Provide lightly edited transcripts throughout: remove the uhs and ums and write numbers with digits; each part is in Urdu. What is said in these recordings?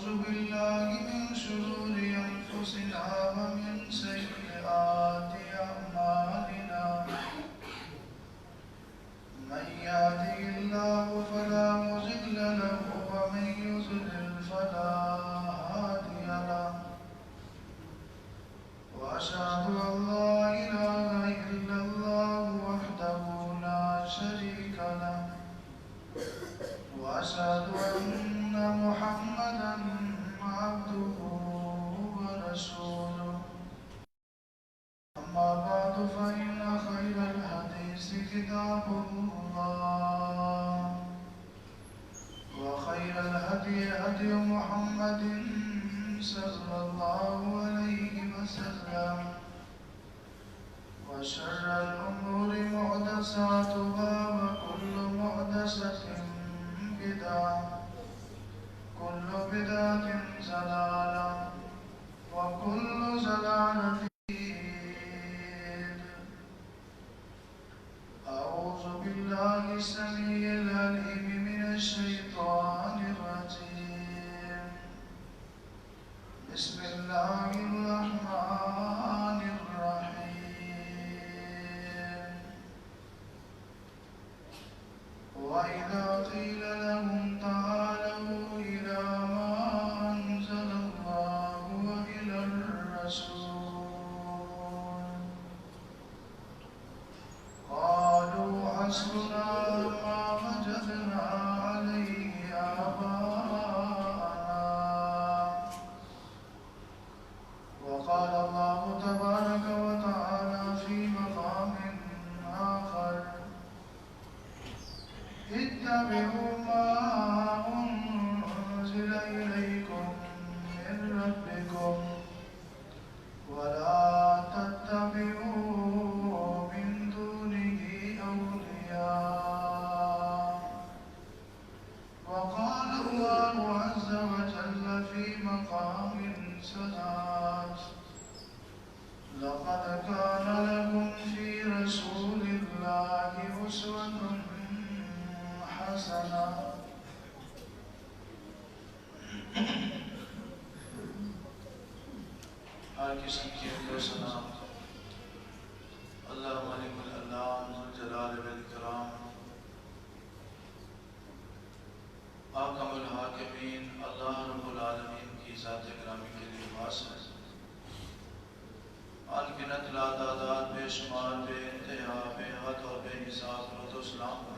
بالله من شرور أنفسنا ومن سيئات أعمالنا من يهده الله فلا مضل له ومن يضلل فلا هادي له وأشهد أن لا إله إلا الله وحده لا شريك له وأشهد أن محمدا عبده ورسوله أما بعد فإن خير الحديث كتاب الله وخير الهدي هدي محمد صلى الله عليه وسلم وشر الأمور محدثاتها وكل محدثة بدعة كل بدعة ضلالة وكل ضلالة أعوذ بالله السميع العليم من الشيطان الرجيم بسم الله الرحمن الرحيم وإذا قيل لهم تعالوا إلى ما أنزل الله وإلى الرسول قالوا حسبنا ما وجدنا عليه آباءنا وقال الله تبارك وتعالى في مقام آخر اتبعوا ما أنزل إليكم من ربكم ولا تتبعوا من دونه أولياء وقال الله عز وجل في مقام ثلاث لقد كان لكم في رسول الله أسوة حسنة ہر قسم کی حمد و ثنا اللہ ملک الانام ذو الجلال والاکرام حاکم الحاکمین اللہ رب العالمین کی ذات گرامی کے لیے خاص ہے انگنت لا تعداد بے شمار بے انتہا بے حد اور بے حساب درود و سلام ہو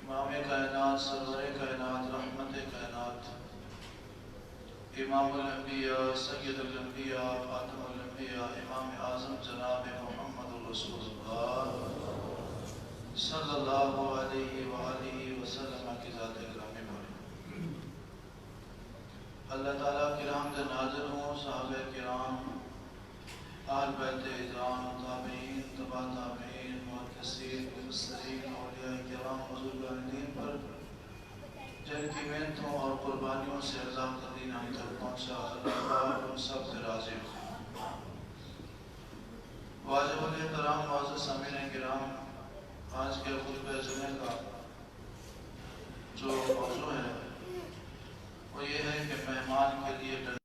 امام کائنات سرور کائنات رحمت کائنات امام الانبیاء سید الانبیاء خاتم الانبیاء امام اعظم جناب محمد رسول اللہ صلی اللہ علیہ وآلہ وسلم کی ذات گرامی بڑی اللہ تعالیٰ کی رحمت نازل ہوں صحابہ کرام آل بیت اعظام تابعین تبع تابعین محدثین مفسرین اولیاء کرام بزرگان دین پر جن کی محنتوں اور قربانیوں سے اللہ کا دین ہم تک پہنچا اللہ پاک ان سب سے راضی ہو واجب الاحترام معزز سامعین کرام آج کے خطبہ جمعہ کا جو موضوع ہے وہ یہ ہے کہ مہمان کے لیے ڈر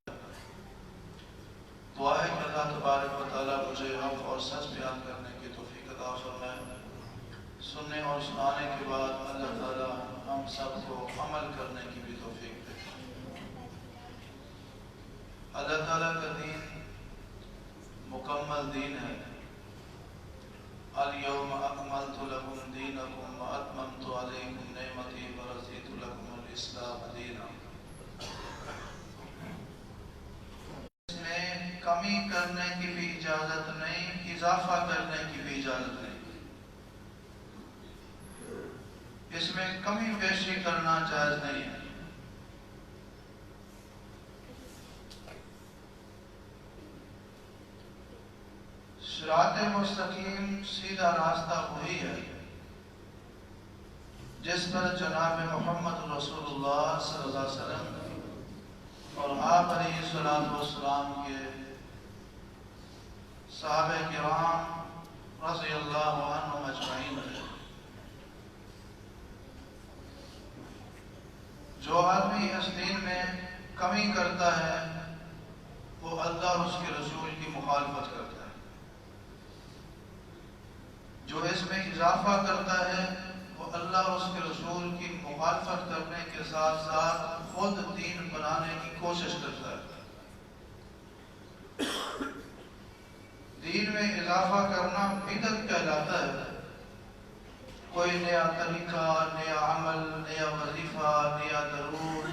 دعا ہے کہ اللہ تبارک و تعالیٰ مجھے حق اور سچ بیان کرنے کی توفیق عطا فرمائے سننے اور سنانے کے بعد اللہ تعالیٰ ہم سب کو عمل کرنے کی بھی توفیق دے اللہ تعالیٰ کا دین مکمل دین ہے الیوم اکملت لکم دینکم واتممت علیکم نعمتی ورضیت لکم الاسلام دینا اس میں کمی کرنے کی بھی اجازت نہیں اضافہ کرنے کی بھی اجازت نہیں اس میں کمی بیشی کرنا جائز نہیں ہے صراط مستقیم سیدھا راستہ وہی ہے جس پر جناب محمد رسول اللہ صلی اللہ علیہ وسلم اور آپ علیہ السلام کے صحابہ کرام رضی اللہ عنہم اجمعین ہے جو آدمی اس دین میں کمی کرتا ہے وہ اللہ اور اس کے رسول کی مخالفت کرتا ہے، جو اس میں اضافہ کرتا ہے وہ اللہ اور اس کے رسول کی مخالفت کرنے کے ساتھ ساتھ خود دین بنانے کی کوشش کرتا ہے۔ دین میں اضافہ کرنا بدعت کہلاتا ہے۔ کوئی نیا طریقہ، نیا عمل، نیا وظیفہ، نیا درود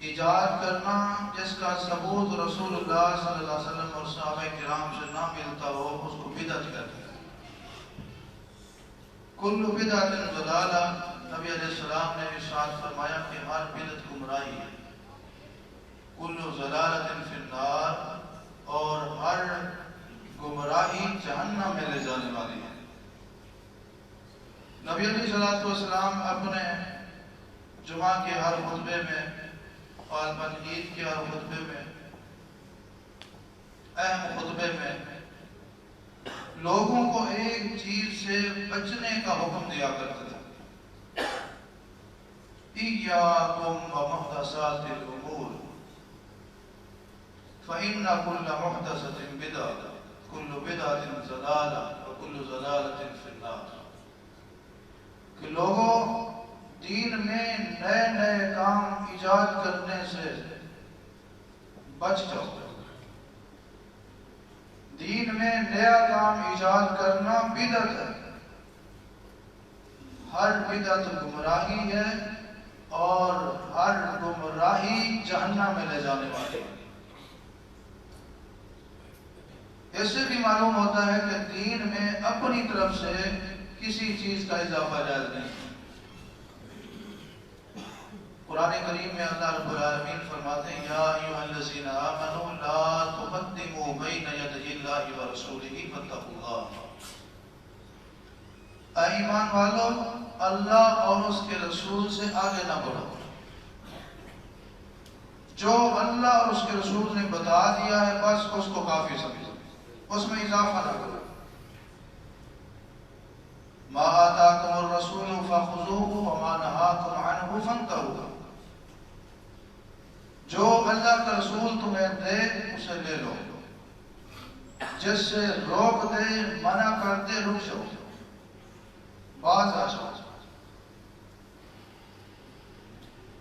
ایجاد کرنا جس کا ثبوت رسول اللہ صلی اللہ علیہ وسلم اور صحابہ کرام سے نہ ملتا ہو، اس کو بدعت کہتے ہیں۔ کل بدعت ضلالہ، نبی علیہ السلام نے ارشاد فرمایا کہ ہر بدعت گمراہی ہے۔ کل ضلالۃ فی النار، اور ہر گمراہی جہنم میں لے جانے والی ہے۔ نبی علیہ السلام اپنے جمعہ کے ہر خطبے میں اور عید کے ہر خطبے میں، اہم خطبے میں لوگوں کو ایک چیز سے بچنے کا حکم دیا کرتے تھے، ایاکم ومحدثات الامور فإن كل محدثة بدعة كل بدعة ضلالة وكل ضلالة في النار۔ کہ لوگوں، دین میں نئے نئے کام ایجاد کرنے سے بچ جاؤ۔ دین میں نیا کام ایجاد کرنا بدعت ہے۔ ہر بدعت گمراہی ہے اور ہر گمراہی جہنم میں لے جانے والی ہے۔ اس سے بھی معلوم ہوتا ہے کہ دین میں اپنی طرف سے کسی چیز کا اضافہ جائز نہیں۔ قرآن کریم میں اللہ رب العالمین فرماتے ہیں، یا ایھا الذین آمنوا لا تقدموا بین یدی اللہ ورسولہ فاتقوا اللہ۔ اے ایمان والو، اللہ اور اس کے رسول سے آگے نہ بڑھو۔ جو اللہ اور اس کے رسول نے بتا دیا ہے بس اس کو کافی سمجھو، اس میں اضافہ نہ کرو۔ ما آتاکم الرسول فخذوہ وما نہاکم عنہ فانتہوا۔ جو اللہ کا رسول تمہیں دے اسے لے لو، جس سے روک دے، منع کر دے، رک جاؤ، باز آ جاؤ۔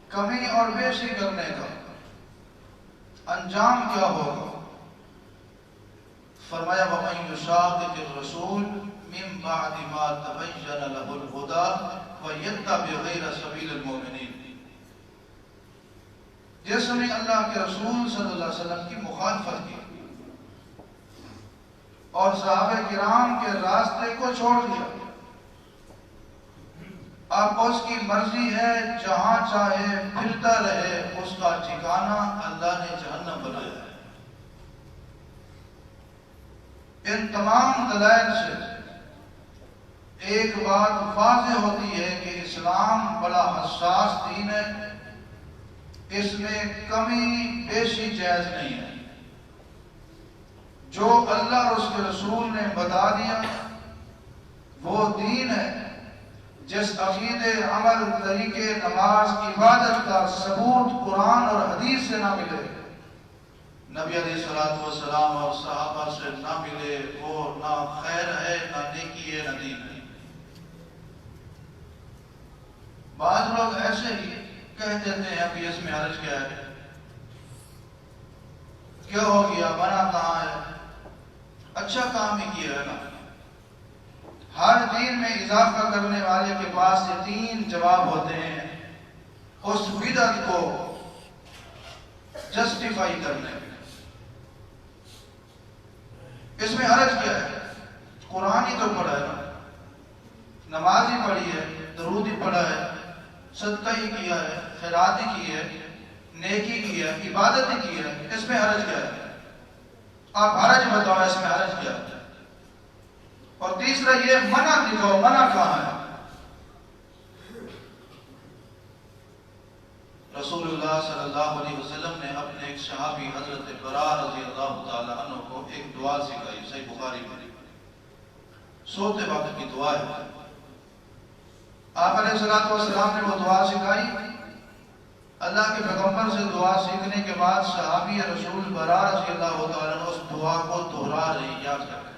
کمی اور بیشی کرنے کا انجام کیا ہوگا؟ فرمایا وَمَن يُشَاقِقِ الرَّسُولَ مِن بَعْدِ مَا تَبَيَّنَ لَهُ الْهُدَىٰ وَيَتَّبِعْ غَيْرَ سَبِيلِ الْمُؤْمِنِينَ۔ جس نے اللہ کے رسول صلی اللہ علیہ وسلم کی مخالفت کی اور صحابہ کرام کے راستے کو چھوڑ دیا، اب اس کی مرضی ہے جہاں چاہے پھرتا رہے، اس کا ٹھکانہ اللہ نے جہنم بنایا ہے۔ ان تمام دلائل سے ایک بات واضح ہوتی ہے کہ اسلام بڑا حساس دین ہے، اس میں کمی بیشی جائز نہیں ہے۔ جو اللہ اور اس کے رسول نے بتا دیا وہ دین ہے۔ جس عقیدے، عمل، طریقے، نماز، عبادت کا ثبوت قرآن اور حدیث سے نہ ملے، نبی علیہ الصلوۃ والسلام اور صحابہ سے نہ ملے، وہ نہ خیر ہے، نہ نیکی ہے، نہ دین ہے۔ بعض لوگ ایسے ہی کہہ دیتے ہیں کہ اس میں حرج کیا ہے، کیا ہو گیا، بنا کہاں ہے، اچھا کام ہی کیا ہے نا۔ ہر دین میں اضافہ کرنے والے کے پاس یہ تین جواب ہوتے ہیں اس بدعت کو جسٹیفائی کرنے میں۔ اس میں حرج کیا ہے؟ قرآن ہی تو پڑھا ہے نا، نماز ہی پڑھی ہے، درود ہی پڑھا ہے، صدقہ ہی کیا ہے، خیرات ہی کی ہے، نیکی کی ہے، عبادت ہی کی ہے، اس میں حرج کیا ہے؟ آپ حرج بتاؤ، اس میں حرج کیا ہے؟ اور تیسرا یہ منع دکھاؤ، منع کہاں ہے؟ رسول اللہ صلی اللہ علیہ وسلم نے اپنے ایک صحابی حضرت براء رضی اللہ تعالی عنہ کو ایک دعا سکھائی، صحیح بخاری میں، سوتے وقت کی دعا ہے۔ آپ علیہ السلام نے وہ دعا سکھائی. اللہ کے پیغمبر سے دعا سیکھنے کے بعد صحابی رسول برا رضی اللہ تعالیٰ عنہ اس دعا کو دہرا رہے یاد کر رہے.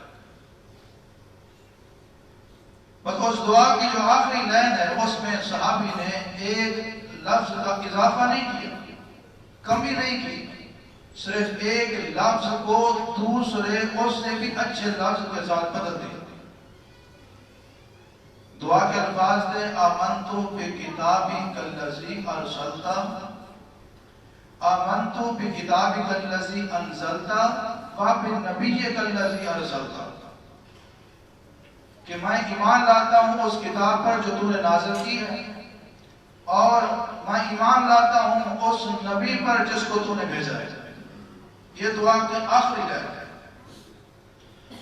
بس اس دعا کی جو آخری لائن ہے اس میں صحابی نے ایک لفظ کا اضافہ نہیں کیا، کمی نہیں کی، صرف ایک لفظ کو دوسرے اس سے بھی اچھے لفظ کے ساتھ بدل دیا. دعا کے الفاظ تھے آمنتو بکتابک الذی ارسلت، آمنتو بکتابک الذی انزلت وبنبیک الذی ارسلت، کہ میں ایمان لاتا ہوں اس کتاب پر جو تو نے نازل کی ہے، اور میں ایمان لاتا ہوں اس نبی پر جس کو تو نے بھیجا ہے. یہ دعا کے آخری لائن ہے.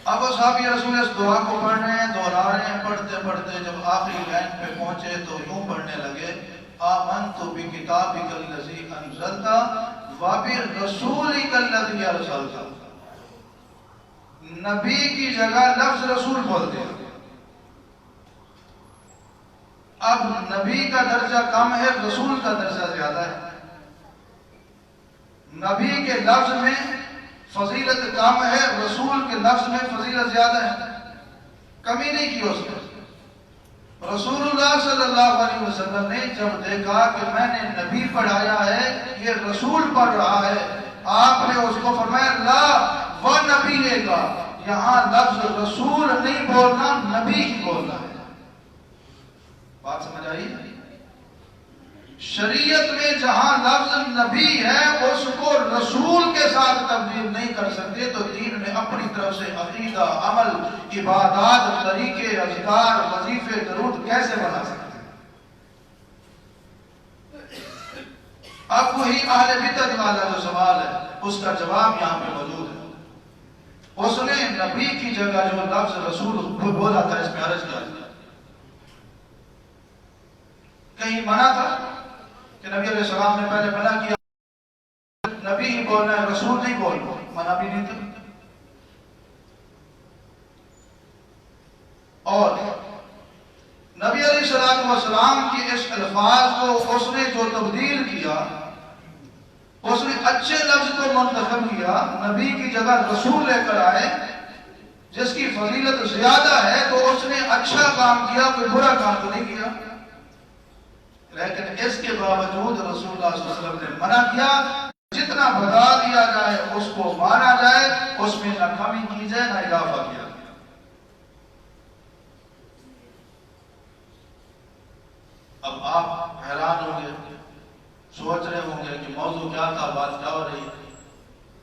اب صحابی رسول اس دعا کو پڑھ رہے ہیں، دہرا رہے ہیں، پڑھتے پڑھتے جب آخری لائن پہ پہنچے تو یوں پڑھنے لگے آمنتو بکتابک الذی انزلت وبرسولک الذی ارسلت. نبی کی جگہ لفظ رسول بول دیا. اب نبی کا درجہ کم ہے، رسول کا درجہ زیادہ ہے. نبی کے لفظ میں فضیلت کم ہے، رسول کے لفظ میں فضیلت زیادہ ہے. کمی نہیں کی اس نے. رسول اللہ صلی اللہ علیہ وسلم نے جب دیکھا کہ میں نے نبی پڑھایا ہے، یہ رسول پڑھ رہا ہے، آپ نے اس کو فرمایا لا و نبی کا، یہاں لفظ رسول نہیں بولنا، نبی ہی بولنا ہے. بات سمجھ آئی؟ شریعت میں جہاں لفظ نبی ہے اس کو رسول کے ساتھ تبدیل نہیں کر سکتے، تو دین میں اپنی طرف سے عقیدہ، عمل، عبادات، طریقے، اذکار، وظیفے، درود کیسے بنا سکتے؟ اب وہی اہل بدعت والا جو سوال ہے اس کا جواب یہاں پہ موجود ہے. اس نے نبی کی جگہ جو لفظ رسول بولا تھا، اس میں عرض کیا تھا، کہیں منع تھا کہ نبی علیہ السلام نے پہلے منع کیا نبی ہی بولنا ہے، رسول نہیں بولنا، منع بھی نہیں تھا. اور نبی علیہ السلام کی اس الفاظ کو اس نے جو تبدیل کیا، اس نے اچھے لفظ کو منتخب کیا، نبی کی جگہ رسول لے کر آئے جس کی فضیلت زیادہ ہے، تو اس نے اچھا کام کیا، کوئی برا کام تو نہیں کیا. لیکن اس کے باوجود رسول اللہ صلی اللہ علیہ وسلم نے منع کیا جتنا بتا دیا جائے اس کو مانا جائے، اس میں نہ کمی کی جائے نہ اضافہ کیا جائے. اب آپ حیران ہوں گے، سوچ رہے ہوں گے کہ موضوع کیا تھا، بات کیا ہو رہی ہے.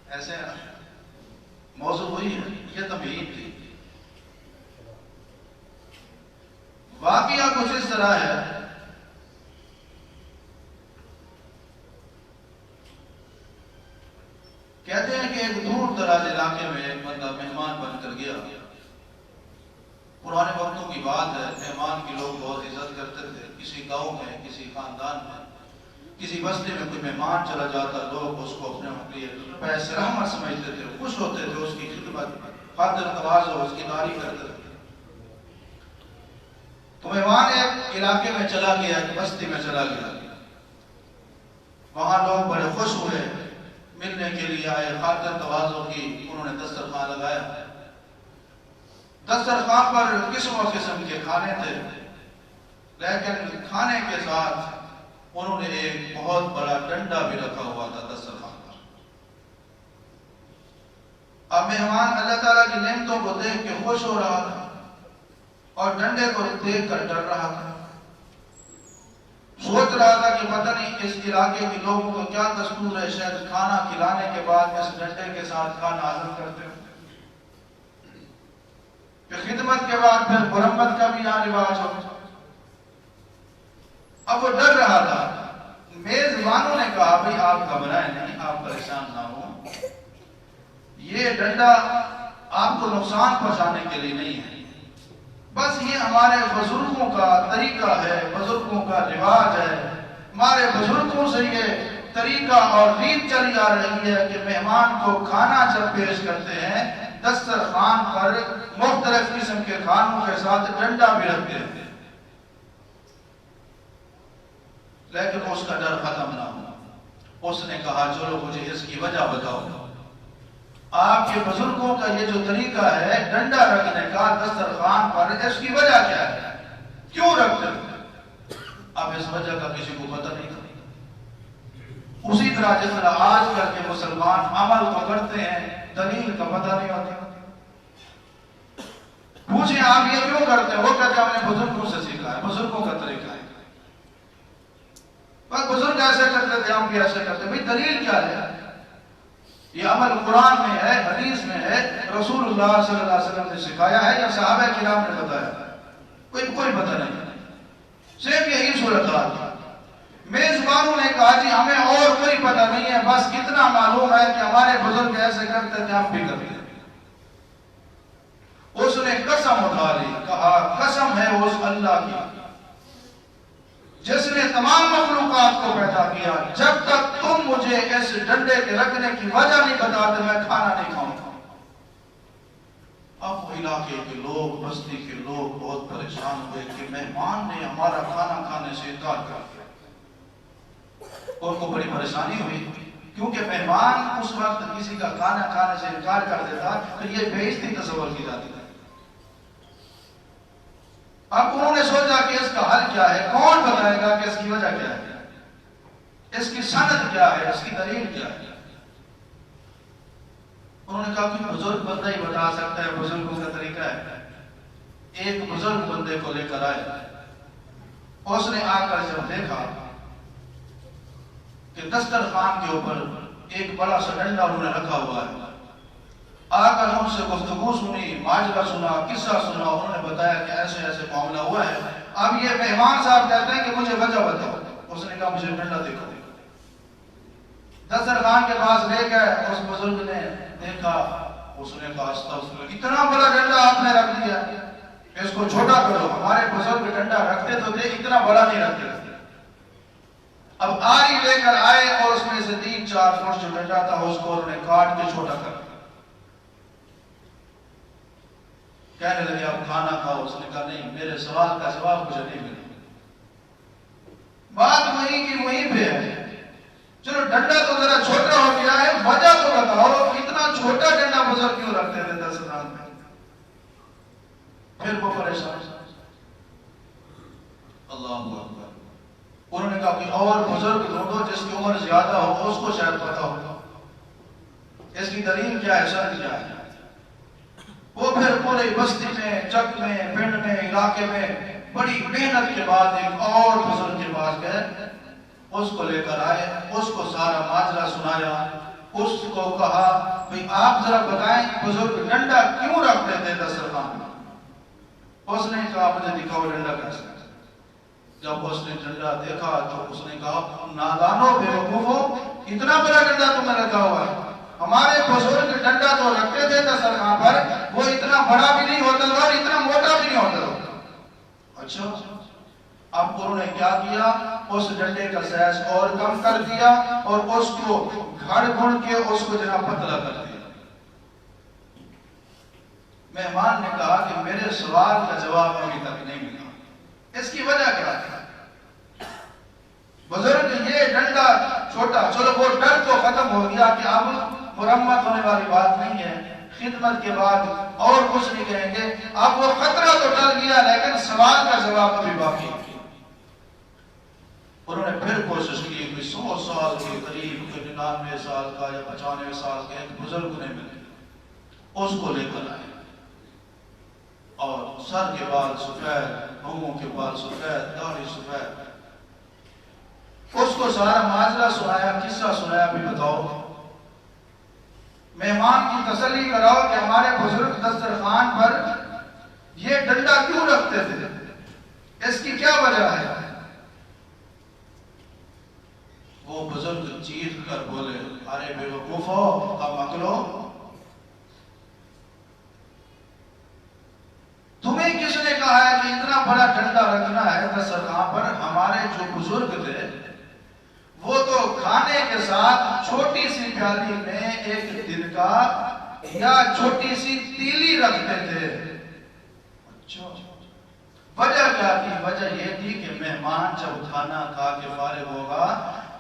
ایسے موضوع وہی ہے، یہ تمہید تھی. واقعہ کچھ اس طرح ہے، کہتے ہیں کہ ایک دور دراز علاقے میں ایک بندہ مہمان بن کر گیا. پرانے وقتوں کی بات ہے، مہمان کی لوگ بہت عزت کرتے تھے. کسی گاؤں میں، کسی خاندان میں، کسی بستی میں کوئی مہمان چلا جاتا، لوگ اس کو اپنے لیے پیسے رحمت سمجھتے تھے، خوش ہوتے تھے، اس کی خدمت، خاطر تواضع، اس کی تعریف کرتے تھے. تو مہمان ایک علاقے میں چلا گیا، ایک بستی میں چلا گیا. وہاں لوگ بڑے خوش ہوئے، ملنے کے لیے آئے، خاطر تواضع کی انہوں نے دسترخوان لگایا. دسترخوان پر قسم و قسم کے کھانے تھے، لیکن کھانے کے ساتھ انہوں نے ایک بہت بڑا ڈنڈا بھی رکھا ہوا تھا دسترخوان پر. اب مہمان اللہ تعالیٰ کی نعمتوں کو دیکھ کے خوش ہو رہا تھا اور ڈنڈے کو دیکھ کر ڈر رہا تھا. سوچ رہا تھا کہ پتہ نہیں اس علاقے کے لوگوں کو کیا دستور ہے، شاید کھانا کھلانے کے بعد اس ڈنڈے کے ساتھ کھانا ہضم کرتے ہیں. پھر خدمت کے بعد پھر مرمت کا بھی یہاں رواج ہو. اب وہ ڈر رہا تھا. میزبانوں نے کہا بھئی آپ گھبرائیں نہیں، آپ پریشان نہ ہوں، یہ ڈنڈا آپ کو نقصان پہنچانے کے لیے نہیں ہے، بس یہ ہمارے بزرگوں کا طریقہ ہے، بزرگوں کا رواج ہے. ہمارے بزرگوں سے یہ طریقہ اور ریت چلی آ رہی ہے کہ مہمان کو کھانا جب پیش کرتے ہیں دسترخوان پر مختلف قسم کے کھانوں کے ساتھ ڈنڈا بھی رکھتے ہیں. لیکن اس کا ڈر ختم نہ ہوا۔ اس نے کہا چلو مجھے اس کی وجہ بتاؤ، آپ کے بزرگوں کا یہ جو طریقہ ہے ڈنڈا رکھنے کا دسترخوان پر، اس کی وجہ کیا ہے، کیوں رکھتے ہیں؟ اب اس وجہ کا کسی کو پتہ نہیں تھا۔ اسی طرح جس طرح آج کل کے مسلمان عمل تو کرتے ہیں، دلیل کا پتہ نہیں ہوتا۔ پوچھیں آپ یہ کیوں کرتے ہیں، وہ کہتے ہیں ہم نے بزرگوں سے سیکھا ہے، بزرگوں کا طریقہ ہے، بس بزرگ ایسے کرتے تھے ہم بھی ایسے کرتے۔ بھئی دلیل کیا ہے؟ یہ عمل قرآن میں ہے، حدیث میں ہے، رسول اللہ صلی اللہ علیہ وسلم نے سکھایا ہے یا صحابہ کرام نے بتایا؟ کوئی پتہ نہیں۔ صرف یہی صورتحال ہے۔ میزبانوں نے کہا جی ہمیں اور کوئی پتہ نہیں ہے، بس اتنا معلوم ہے کہ ہمارے بزرگ ایسے کرتے تھے، ہم بھی کرتے ہیں۔ اس نے قسم اٹھا لی، کہا قسم ہے اس اللہ کی جس نے تمام مخلوقات کو پیدا کیا، جب تک تم مجھے اس ڈنڈے کے رکھنے کی وجہ نہیں بتاتے میں کھانا نہیں کھاؤں گا۔ اب علاقے کے لوگ، بستی کے لوگ بہت پریشان ہوئے کہ مہمان نے ہمارا کھانا کھانے سے انکار کر دیا۔ ان کو بڑی پریشانی ہوئی، کیونکہ مہمان اس وقت کسی کا کھانا کھانے سے انکار کر دیتا تو یہ بے عزتی تصور کی جاتی ہے۔ اب انہوں نے سوچا کہ اس کا حل کیا ہے، کون بتائے گا کہ اس کی وجہ کیا ہے، اس کی سند کیا ہے، اس کی دلیل کیا ہے؟ انہوں نے کہا کہ بزرگ بندہ ہی بتا سکتا ہے، بزرگوں کا طریقہ ہے۔ ایک بزرگ بندے کو لے کر آئے، اس نے آ کر جب دیکھا کہ دسترخوان کے اوپر ایک بڑا سا ڈنڈا انہوں نے رکھا ہوا ہے، آ کر ان سے گفتگو سنی، ماجرا سنا، قصہ سنا، انہوں نے بتایا کہ ایسے ایسے معاملہ ہوا ہے۔ اب یہ مہمان صاحب کہتے ہیں کہ مجھے وجہ بتاؤ۔ اس نے کہا مجھے ڈنڈا دیکھو۔ دسترخوان کے پاس لے گئے، اس بزرگ نے دیکھا، اس نے کہا استغفر اللہ، اتنا بڑا ڈنڈا آپ نے رکھ دیا، اس کو چھوٹا کرو۔ ہمارے بزرگ ڈنڈا رکھتے تو تھے، اتنا بڑا نہیں رکھتے۔ اب آری لے کر آئے اور اس میں سے 3-4 فٹ جو ڈنڈا تھا اس کو انہوں نے کاٹ کے چھوٹا کر دیا۔ کہنے لگے اب کھانا کھاؤ۔ اس نے کہا نہیں، میرے سوال کا جواب مجھے نہیں ملا۔ بات وہیں کی وہیں پہ ہے۔ چلو ڈنڈا تو ذرا چھوٹا ہو گیا ہے، وجہ تو بتاؤ، اتنا چھوٹا ڈنڈا بزرگ کیوں رکھتے تھے دسترخوان میں؟ پھر وہ پریشان۔ اللہ اکبر۔ انہوں نے کہا کہ اور بزرگ ڈھونڈو جس کی عمر زیادہ ہو، اس کو شاید پتا ہو اس کی دلیل کیا ہے، شرط کیا ہے۔ وہ پھر پورے بستی میں، چک میں، پنڈ میں، علاقے میں بڑی محنت کے بعد ایک اور بزرگ کے پاس گئے، اس کو لے کر آئے، اس کو سارا ماجرا سنایا، اس کو کہا بھئی آپ ذرا بتائیں بزرگ ڈنڈا کیوں رکھتے تھے دسترخوان میں؟ اس نے کہا مجھے دکھاؤ ڈنڈا کیسے۔ جب اس نے ڈنڈا دیکھا تو اس نے کہا نادانو بے وقوفو، اتنا بڑا ڈنڈا تم نے رکھا ہوا ہے؟ ہمارے بزرگ ڈنڈا تو رکھتے تھے دسترخوان پر، وہ اتنا بڑا بھی نہیں ہوتا تھا اور اتنا موٹا بھی نہیں ہوتا تھا۔ اچھا، اب انہوں نے کیا کیا، اس ڈنڈے کا سائز اور کم کر دیا اور اس کو گھڑ گھڑ کے اس کو جناب پتلا کر دیا۔ مہمان نے کہا کہ میرے سوال کا جواب ابھی تک نہیں ملا، اس کی وجہ کیا ہے؟ بزرگ یہ ڈنڈا چھوٹا، چلو وہ ڈر تو ختم ہو گیا کہ اب مرمت ہونے والی بات نہیں ہے، خدمت کے بعد اور کچھ نہیں کہیں گے، اب وہ خطرہ تو ٹل گیا لیکن سوال کا جواب ابھی باقی ہے۔ انہوں نے پھر کوشش کی کہ 100 سال کے قریب، 99 سال کا یا 95 سال کے ایک بزرگ نے ملے، اس کو لے کر آئے اور سر کے بال سفید، منہوں کے بال سفید، داڑھی سفید، اس کو سارا ماجرا سنایا، قصہ سنایا، بھی بتاؤ مہمان کی تسلی کراؤ کہ ہمارے بزرگ دسترخوان پر یہ ڈنڈا کیوں رکھتے تھے، اس کی کیا وجہ ہے؟ وہ بزرگ چیخ کر بولے ارے بے وقوفو، اب عقلو، تمہیں کس نے کہا ہے کہ اتنا بڑا ڈنڈا رکھنا ہے دسترخوان پر؟ ہمارے جو بزرگ تھے وہ تو کھانے کے ساتھ چھوٹی سی پیالی میں ایک دن کا یا چھوٹی سی تیلی رکھتے تھے۔ وجہ کیا تھی؟ وجہ یہ تھی کہ مہمان جب کھانا کھا کے فارغ ہوگا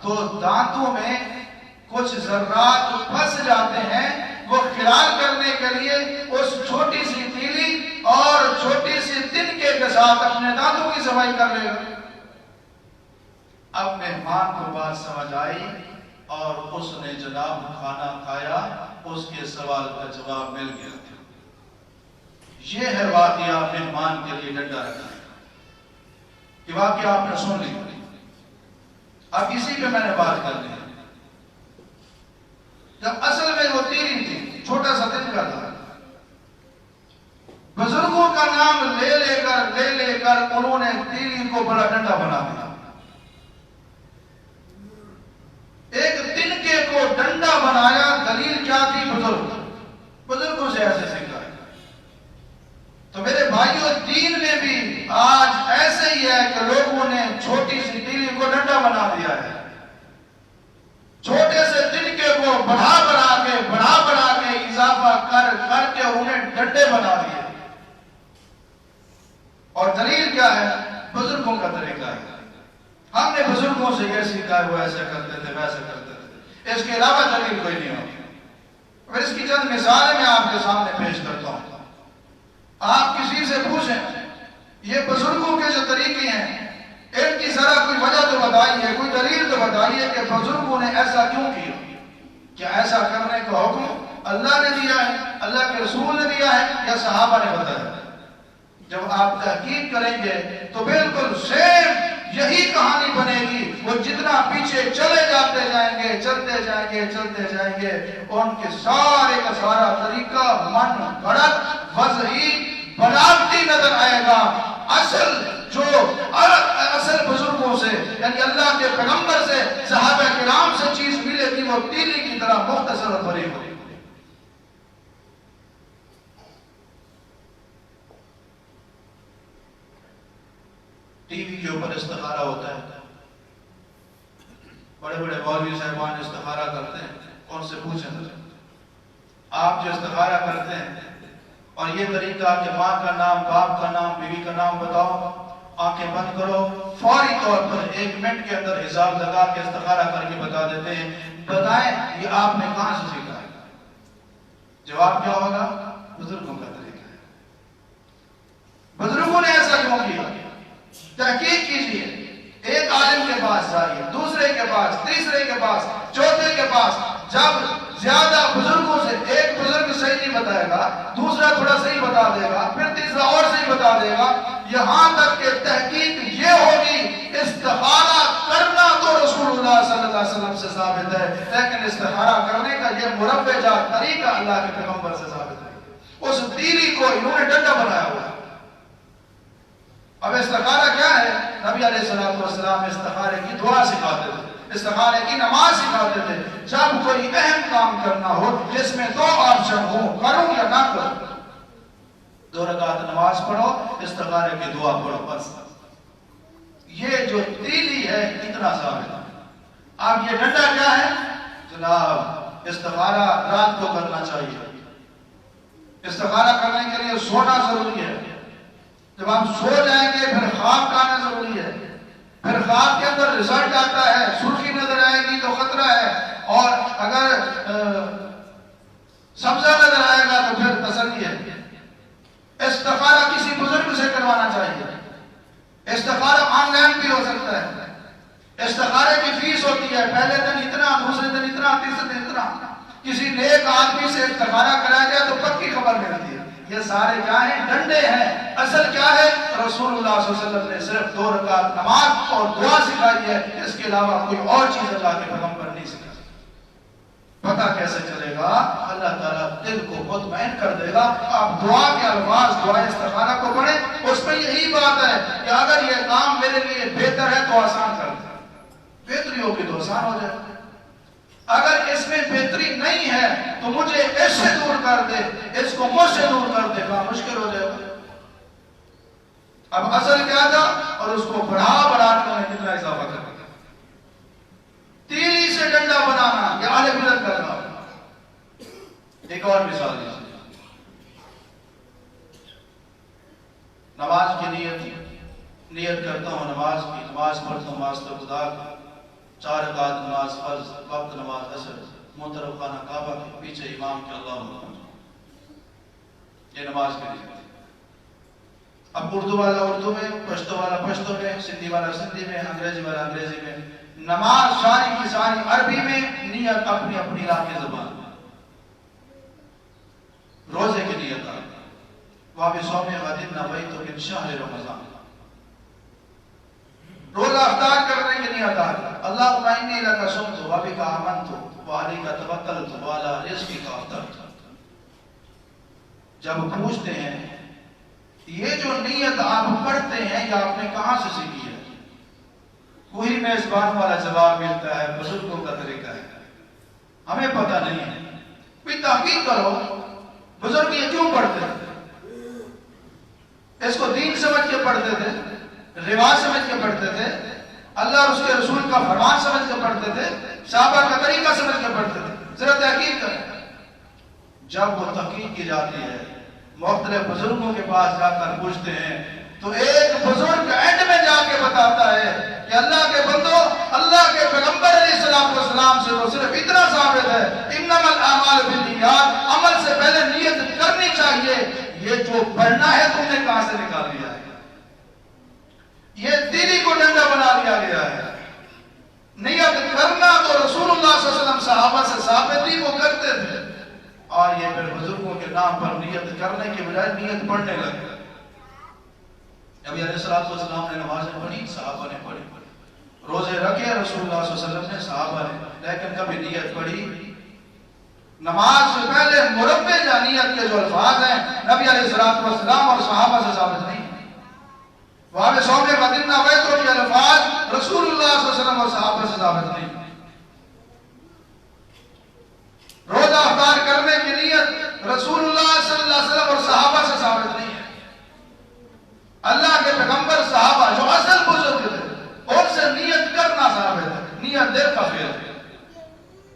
تو دانتوں میں کچھ ذرات پھنس جاتے ہیں، وہ خلال کرنے کے لیے اس چھوٹی سی تیلی اور چھوٹی سی تنکے کے ساتھ اپنے دانتوں کی صفائی کر لے گا۔ اب مہمان کو بات سمجھ آئی اور اس نے جناب کھانا کھایا، اس کے سوال کا جواب مل گیا۔ یہ ہے واقعہ مہمان کے لیے ڈنڈا رکھنا۔ یہ واقعہ آپ نے سن لی، اب اسی پہ میں نے بات کرنی ہے۔ جب اصل میں وہ تیری تھی، چھوٹا سا تنکا تھا، بزرگوں کا نام لے لے کر انہوں نے تیلی کو بڑا ڈنڈا بنا دیا۔ ایک تنکے کو ڈنڈا بنایا، دلیل کیا تھی؟ بزرگوں سے ایسے سیکھا ہے۔ تو میرے بھائیوں، دین میں بھی آج ایسے ہی ہے کہ لوگوں نے چھوٹی سی تیلی کو ڈنڈا بنا دیا ہے، چھوٹے سے تنکے کو بڑھا کے اضافہ کر کے انہیں ڈنڈے بنا دیے۔ اور دلیل کیا ہے؟ بزرگوں کا طریقہ ہے۔ ہم نے بزرگوں سے یہ سیکھا ہے، وہ ایسے کرتے تھے، ویسے کرتے تھے، اس کے علاوہ دلیل کوئی نہیں ہوتی۔ پھر اس کی چند مثالیں میں آپ کے سامنے پیش کرتا ہوں۔ آپ کسی سے پوچھیں یہ بزرگوں کے جو طریقے ہیں، ان کی ذرا کوئی وجہ تو بتائیے، کوئی دلیل تو بتائیے کہ بزرگوں نے ایسا کیوں کیا؟ کیا ایسا کرنے کا حکم اللہ نے دیا ہے، اللہ کے رسول نے دیا ہے، یا صحابہ نے بتایا؟ جب آپ تحقیق کریں گے تو بالکل سیم یہی کہانی بنے گی۔ وہ جتنا پیچھے چلے جاتے جائیں گے، چلتے جائیں گے، ان کے سارے کا سارا طریقہ من گھڑت، وضعی، بناوٹی نظر آئے گا۔ اصل بزرگوں سے، یعنی اللہ کے پیغمبر سے، صحابہ کرام سے چیز ملے گی، وہ تیلی کی طرح مختصر اور بری ہوگی۔ ٹی وی کے اوپر استخارہ ہوتا ہے، بڑے بڑے مولوی صاحبان استخارہ کرتے ہیں، ان سے پوچھیں آپ جو استخارہ کرتے ہیں اور یہ طریقہ کہ ماں کا نام، باپ کا نام، بیوی کا نام بتاؤ، آنکھیں بند کرو، فوری طور پر 1 منٹ کے اندر حساب لگا کے استخارہ کر کے بتا دیتے ہیں، بتائیں یہ آپ نے کہاں سے سیکھا ہے؟ جواب کیا ہوگا؟ بزرگوں کا طریقہ ہے۔ بزرگوں نے ایسا کیوں کیا؟ تحقیق کیجئے، ایک عالم کے پاس جائیے، دوسرے کے پاس، تیسرے کے پاس، چوتھے کے پاس۔ جب زیادہ بزرگوں سے ایک بزرگ صحیح نہیں بتائے گا، دوسرا تھوڑا صحیح بتا دے گا، پھر تیسرا اور صحیح بتا دے گا، یہاں تک کہ تحقیق یہ ہوگی استخارہ کرنا تو رسول اللہ صلی اللہ علیہ وسلم سے ثابت ہے، لیکن استخارہ کرنے کا یہ مروجہ طریقہ اللہ کے پیغمبر سے ثابت ہے۔ اس تیلی کو انہوں نے ڈنڈا بنایا ہوا ہے۔ اب استخارہ کیا ہے؟ نبی علیہ السلام استخارے کی دعا سکھاتے تھے، استخارے کی نماز سکھاتے تھے۔ جب کوئی اہم کام کرنا ہو جس میں 2 آپشن ہو، کروں یا نہ کروں، 2 رکعت نماز پڑھو، استخارے کی دعا پڑھو، بس۔ یہ جو تیلی ہے اتنا ثابت ہے۔ اب یہ ڈنڈا کیا ہے؟ جناب استخارہ رات کو کرنا چاہیے، استخارہ کرنے کے لیے سونا ضروری ہے۔ جب آپ سو جائیں گے پھر خواب کا آنا ضروری ہے، پھر خواب کے اندر رزلٹ آتا ہے، سرخی نظر آئے گی تو خطرہ ہے، اور اگر سبزہ نظر آئے گا تو پھر تسلی ہے۔ استخارہ کسی بزرگ سے کروانا چاہیے۔ استخارہ آن لائن بھی ہو سکتا ہے۔ استخارے کی فیس ہوتی ہے، پہلے دن اتنا، دوسرے دن اتنا، تیسرے دن اتنا۔ کسی نیک آدمی سے استخارہ کرایا جائے تو پکی خبر ملتی ہے۔ یہ سارے کیا ہیں؟ ڈنڈے ہیں۔ اصل کیا ہے؟ رسول اللہ صلی اللہ علیہ وسلم نے صرف 2 رکعت نماز اور دعا سکھائی ہے، اس کے علاوہ کوئی اور چیز اللہ کے پیغمبر نہیں سکھائی۔ پتہ کیسے چلے گا؟ اللہ تعالیٰ دل کو مطمئن کر دے گا۔ آپ دعا کے الفاظ، دعا استخارہ کو پڑھیں، اس میں یہی بات ہے کہ اگر یہ کام میرے لیے بہتر ہے تو آسان کر دے، بہتری ہوگی تو آسان ہو جائے، اگر اس میں بہتری نہیں ہے تو مجھے اس سے دور کر دے، اس کو مجھ سے دور کر دے گا، مشکل ہو جائے گا۔ اب اصل کیا تھا اور اس کو بڑھا کر کتنا اضافہ کر دیا۔ تیلی سے ڈنڈا بنانا یا اہل بدعت کا کام۔ ایک اور مثال دیجیے، نماز کی نیت نیت کرتا ہوں نماز کی، نماز پڑھتا ہوں واسطہ خدا کا، 4 رکعت نماز فرض، وقت نماز عصر، منطرف خانہ کعبہ کے پیچھے امام کے اللہ اکبر، یہ نماز کے لیے۔ اب اردو والا اردو میں، پشتو والا پشتو میں، سندھی والا سندھی میں، انگریزی والا انگریزی میں، نماز ساری کی ساری عربی میں، نیت اپنی اپنی علاقے زبان میں۔ روزے کی نیت آ وابِ صوم غد نویت من شہر رمضان، روزہ افطار کرنے کی نیت آ اللہم انی لک صمت وبک آمنت وعلیک توکلت وعلی رزقک افطرت۔ جب پوچھتے ہیں یہ جو نیت آپ پڑھتے ہیں یہ آپ نے کہاں سے سیکھی ہے، کوئی میزبان والا جواب ملتا ہے بزرگوں کا طریقہ ہے، ہمیں پتہ نہیں ہے، کوئی تحقیق کرو بزرگ یہ کیوں پڑھتے تھے، اس کو دین سمجھ کے پڑھتے تھے، رواج سمجھ کے پڑھتے تھے، اللہ اور اس کے رسول کا فرمان سمجھ کے پڑھتے تھے، صحابہ کا طریقہ سمجھ کے پڑھتے تھے؟ ذرا تحقیق کریں۔ جب وہ تحقیق کی جاتی ہے، مختلف بزرگوں کے پاس جا کر پوچھتے ہیں، تو ایک بزرگ اینڈ میں جا کے بتاتا ہے کہ اللہ کے بندو، اللہ کے پیغمبر علیہ السلام سے تو صرف اتنا ثابت ہے، انما الاعمال بالنیات، عمل سے پہلے نیت کرنی چاہیے۔ یہ جو پڑھنا ہے تم نے کہاں سے نکال لیا ہے، یہ دلی کو ڈنڈا بنا لیا گیا ہے۔ نیت کرنا تو رسول اللہ صلی اللہ علیہ وسلم صحابہ سے ثابت ہی وہ کرتے تھے، اور یہ پھر بزرگوں کے نام پر نیت کرنے کے بجائے نیت پڑھنے لگے۔ نبی علیہ السلام نے نمازیں پڑھی، صحابہ نے پڑھی، روزے رکھے رسول اللہ صلی اللہ علیہ وسلم نے، صحابہ نے، لیکن کبھی نیت پڑھی؟ نماز سے پہلے مربع جانیت کے جو الفاظ ہیں نبی علیہ السلام اور صحابہ سے ثابت نہیں، وہاں پہ صوم غد نویت کے الفاظ رسول اللہ صلی اللہ علیہ وسلم اور صحابہ سے ثابت نہیں۔ روزہ افطار کرنے کی نیت رسول اللہ صلی اللہ علیہ وسلم اور صحابہ سے ثابت نہیں ہے۔ اللہ کے پیغمبر صحابہ جو اصل بزرگ تھے ان سے نیت کرنا ثابت ہے، نیت دل کا فعل ہے۔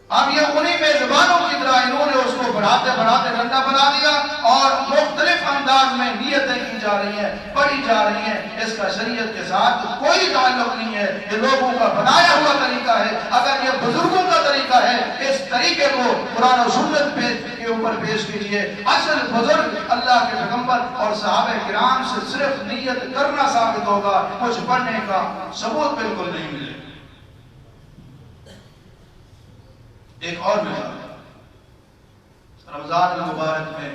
اب یہ انہی میزبانوں کی طرح انہوں نے اس کو بڑھاتے بڑھاتے ڈنڈا بنا دیا، اور مختلف انداز میں نیتیں کی جا رہی ہیں، پڑھی جا رہی ہیں، اس کا شریعت کے ساتھ کوئی تعلق نہیں ہے، یہ لوگوں کا بنایا ہوا طریقہ ہے۔ اگر یہ بزرگوں کا طریقہ ہے، اس طریقے کو قرآن و سنت کے اوپر پیش کیجئے۔ اصل بزرگ اللہ کے پیغمبر اور صحابہ کرام سے صرف نیت کرنا ثابت ہوگا، کچھ پڑھنے کا ثبوت بالکل نہیں ملے۔ ایک اور مثال رمضان المبارک میں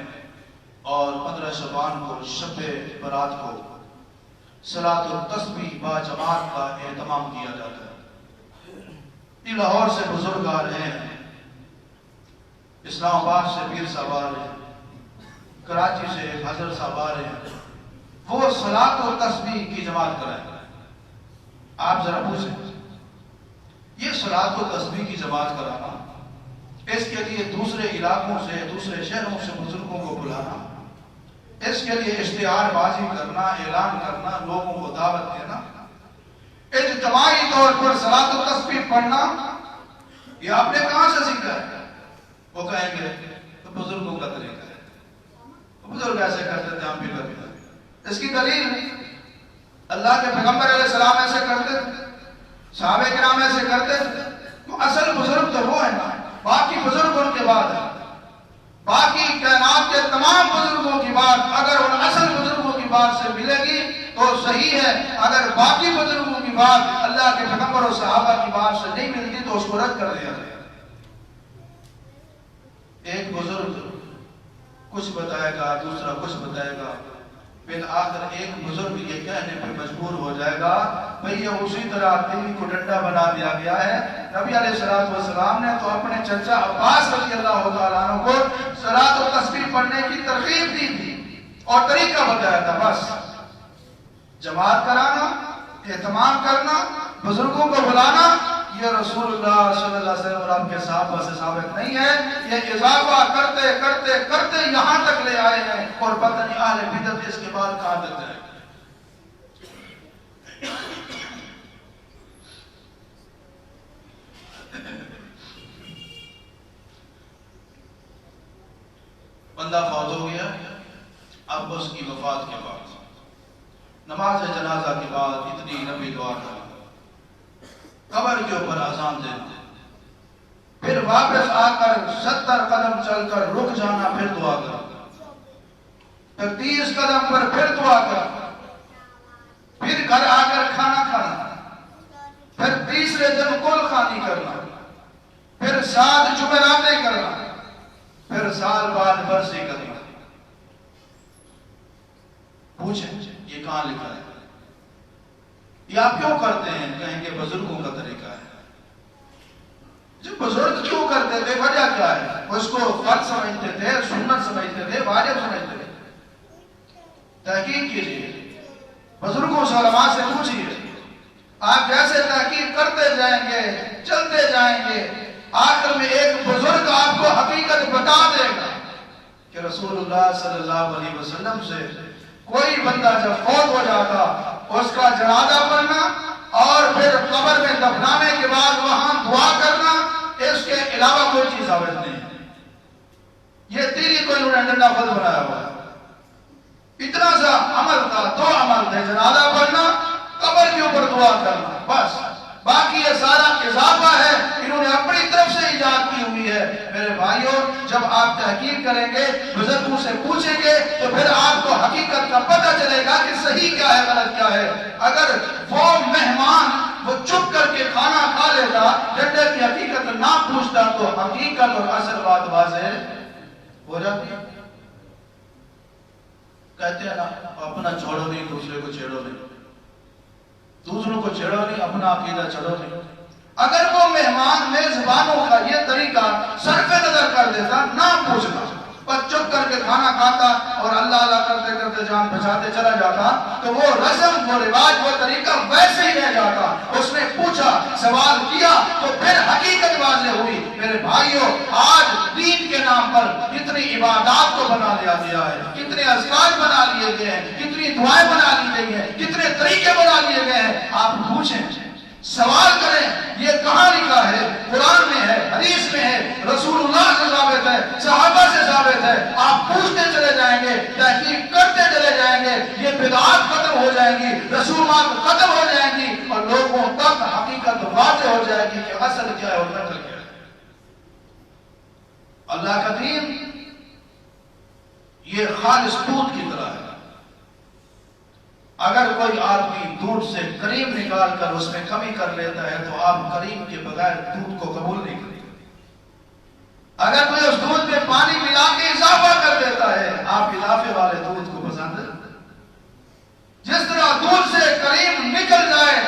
اور 15 شعبان کو شب برات کو صلاۃ التسبیح با جماعت کا اہتمام کیا جاتا ہے۔ یہ لاہور سے بزرگ آ رہے ہیں، اسلام آباد سے پیر صاحب آ رہے ہیں، کراچی سے حضرت صاحب آ رہے ہیں، وہ صلاۃ التسبیح کی جماعت کرائیں۔ آپ ذرا پوچھیں، یہ صلاۃ التسبیح کی جماعت کرانا، اس کے لیے دوسرے علاقوں سے، دوسرے شہروں سے بزرگوں کو بلانا، اس کے لیے اشتہار بازی کرنا، اعلان کرنا، لوگوں کو دعوت دینا، اجتماعی طور پر صلاۃ التسبیح پڑھنا، یہ آپ نے کہاں سے سیکھا ہے؟ وہ کہیں گے تو بزرگوں کا طریقہ ہے، بزرگ ایسے کرتے تھے ہم بھی کرتے ہیں۔ اس کی دلیل اللہ کے پیغمبر علیہ السلام ایسے کرتے تھے، صحابہ کرام ایسے کرتے تھے، تو اصل بزرگ تو وہ ہے نا، باقی بزرگ ان کے بعد ہے، باقی کائنات کے تمام بزرگوں کی بات اگر ان اصل بزرگوں کی بات سے ملے گی تو صحیح ہے، اگر باقی بزرگوں کی بات اللہ کے پیغمبر اور صحابہ کی بات سے نہیں ملتی تو اس کو رد کر دیا جائے۔ ایک بزرگ کچھ بتائے گا، دوسرا کچھ بتائے گا، بالآخر ایک بزرگ یہ کہنے پہ مجبور ہو جائے گا بھئی یہ اسی طرح دلی کو ڈنڈا بنا دیا گیا ہے۔ نبی علیہ السلام نے تو اپنے چچا عباس رضی اللہ تعالیٰ عنہ کو صلاۃ التسبیح پڑھنے کی ترغیب دی تھی اور طریقہ بتایا تھا، بس جماعت کرانا، اہتمام کرنا، بزرگوں کو بلانا، یہ رسول اللہ صلی اللہ علیہ وسلم اور آپ کے صحابہ سے ثابت نہیں ہے۔ یہ اضافہ کرتے کرتے کرتے یہاں تک لے آئے ہیں، اور پتہ نہیں اہل بدعت اس کے بعد کہاں تک جائیں۔ بندہ فوت ہو گیا، اب اس کی وفات کے بعد نماز جنازہ کے بعد اتنی لمبی دعا کرنا، قبر کے اوپر اذان دینا، پھر واپس آ کر 70 قدم چل کر رک جانا، پھر دعا کرنا، پھر 30 قدم پر پھر دعا کرنا، پھر گھر آ کر کھانا کھانا، پھر تیسرے دن کل خوانی کرنا، پھر 7 جمعراتیں کرنا، پھر سال بعد برسی کرنا۔ پوچھیں یہ کہاں لکھا ہے؟ یہ آپ کیوں کرتے ہیں؟ کہیں گے بزرگوں کا طریقہ ہے۔ جو بزرگ کیوں کرتے تھے، وجہ کیا ہے؟ اس کو فرض سمجھتے تھے، سنت سمجھتے تھے، واجب سمجھتے تھے؟ تحقیق کیجیے، بزرگوں سے، علماء سے پوچھیے۔ آپ جیسے تحقیق کرتے جائیں گے، چلتے جائیں گے، آخر میں ایک بزرگ آپ کو حقیقت بتا دے گا کہ رسول اللہ صلی اللہ علیہ وسلم سے کوئی بندہ جب فوت ہو جاتا، اس کا جنازہ پڑھنا اور پھر قبر میں دفنانے کے بعد وہاں دعا کرنا، اس کے علاوہ کوئی چیز ثابت نہیں ہے۔ یہ تیری کوئی انہوں نے ڈنڈا خود بنایا ہوا ہے۔ اتنا سا عمل تھا، 2 عمل تھے، جنازہ پڑھنا، قبر کے اوپر دعا کرنا، بس۔ باقی یہ سارا اضافہ ہے، انہوں نے اپنی طرف سے ایجاد کی ہوئی ہے۔ میرے بھائیوں، جب آپ تحقیق کریں گے، بزرگوں سے پوچھیں گے، تو پھر آپ کو حقیقت کا پتہ چلے گا کہ صحیح کیا ہے، غلط کیا ہے۔ اگر وہ مہمان وہ چپ کر کے کھانا کھا لیتا، ڈنڈے کی حقیقت نہ پوچھتا، تو حقیقت اور اصل بات واضح ہو جاتی ہے۔ کہتے ہیں نا، اپنا چھوڑو نہیں، دوسرے کو چھیڑو نہیں، دوسروں کو چھیڑو نہیں، اپنا عقیدہ چھوڑو نہیں۔ اگر وہ مہمان میزبانوں کا یہ طریقہ صرف نظر کر دیتا، نہ پوچھنا، بس چپ کر کے کھانا کھاتا اور اللہ اللہ کرتے کرتے جان بچاتے چلا جاتا، تو وہ رسم، وہ رواج، وہ طریقہ ویسے ہی رہ جاتا۔ اس نے پوچھا، سوال کیا، تو پھر حقیقت واضح ہوئی۔ میرے بھائیوں، آج دین کے نام پر کتنی عبادات کو بنا لیا گیا ہے، کتنے اذکار بنا لیے گئے ہیں، کتنی دعائیں بنا لی گئی ہیں، کتنے طریقے بنا لیے گئے ہیں۔ آپ پوچھیں، سوال کریں، یہ کہاں لکھا ہے؟ قرآن میں ہے، حدیث میں ہے، رسول اللہ سے ثابت ہے، صحابہ سے ثابت ہے۔ آپ پوچھتے چلے جائیں گے، تحقیق کرتے چلے جائیں گے، یہ بدعات ختم ہو جائیں گی، رسومات ختم ہو جائیں گی، اور لوگوں تک حقیقت واضح ہو جائے گی کہ اصل کیا ہے اور نقل کیا ہے۔ اللہ کا دین یہ خالص دودھ کی طرح ہے۔ اگر کوئی آدمی دودھ سے کریم نکال کر اس میں کمی کر لیتا ہے، تو آپ کریم کے بغیر دودھ کو قبول نہیں کریں۔ اگر کوئی اس دودھ میں پانی ملا کے اضافہ کر دیتا ہے، آپ اضافے والے دودھ کو پسند ہے۔ جس طرح دودھ سے کریم نکل جائے،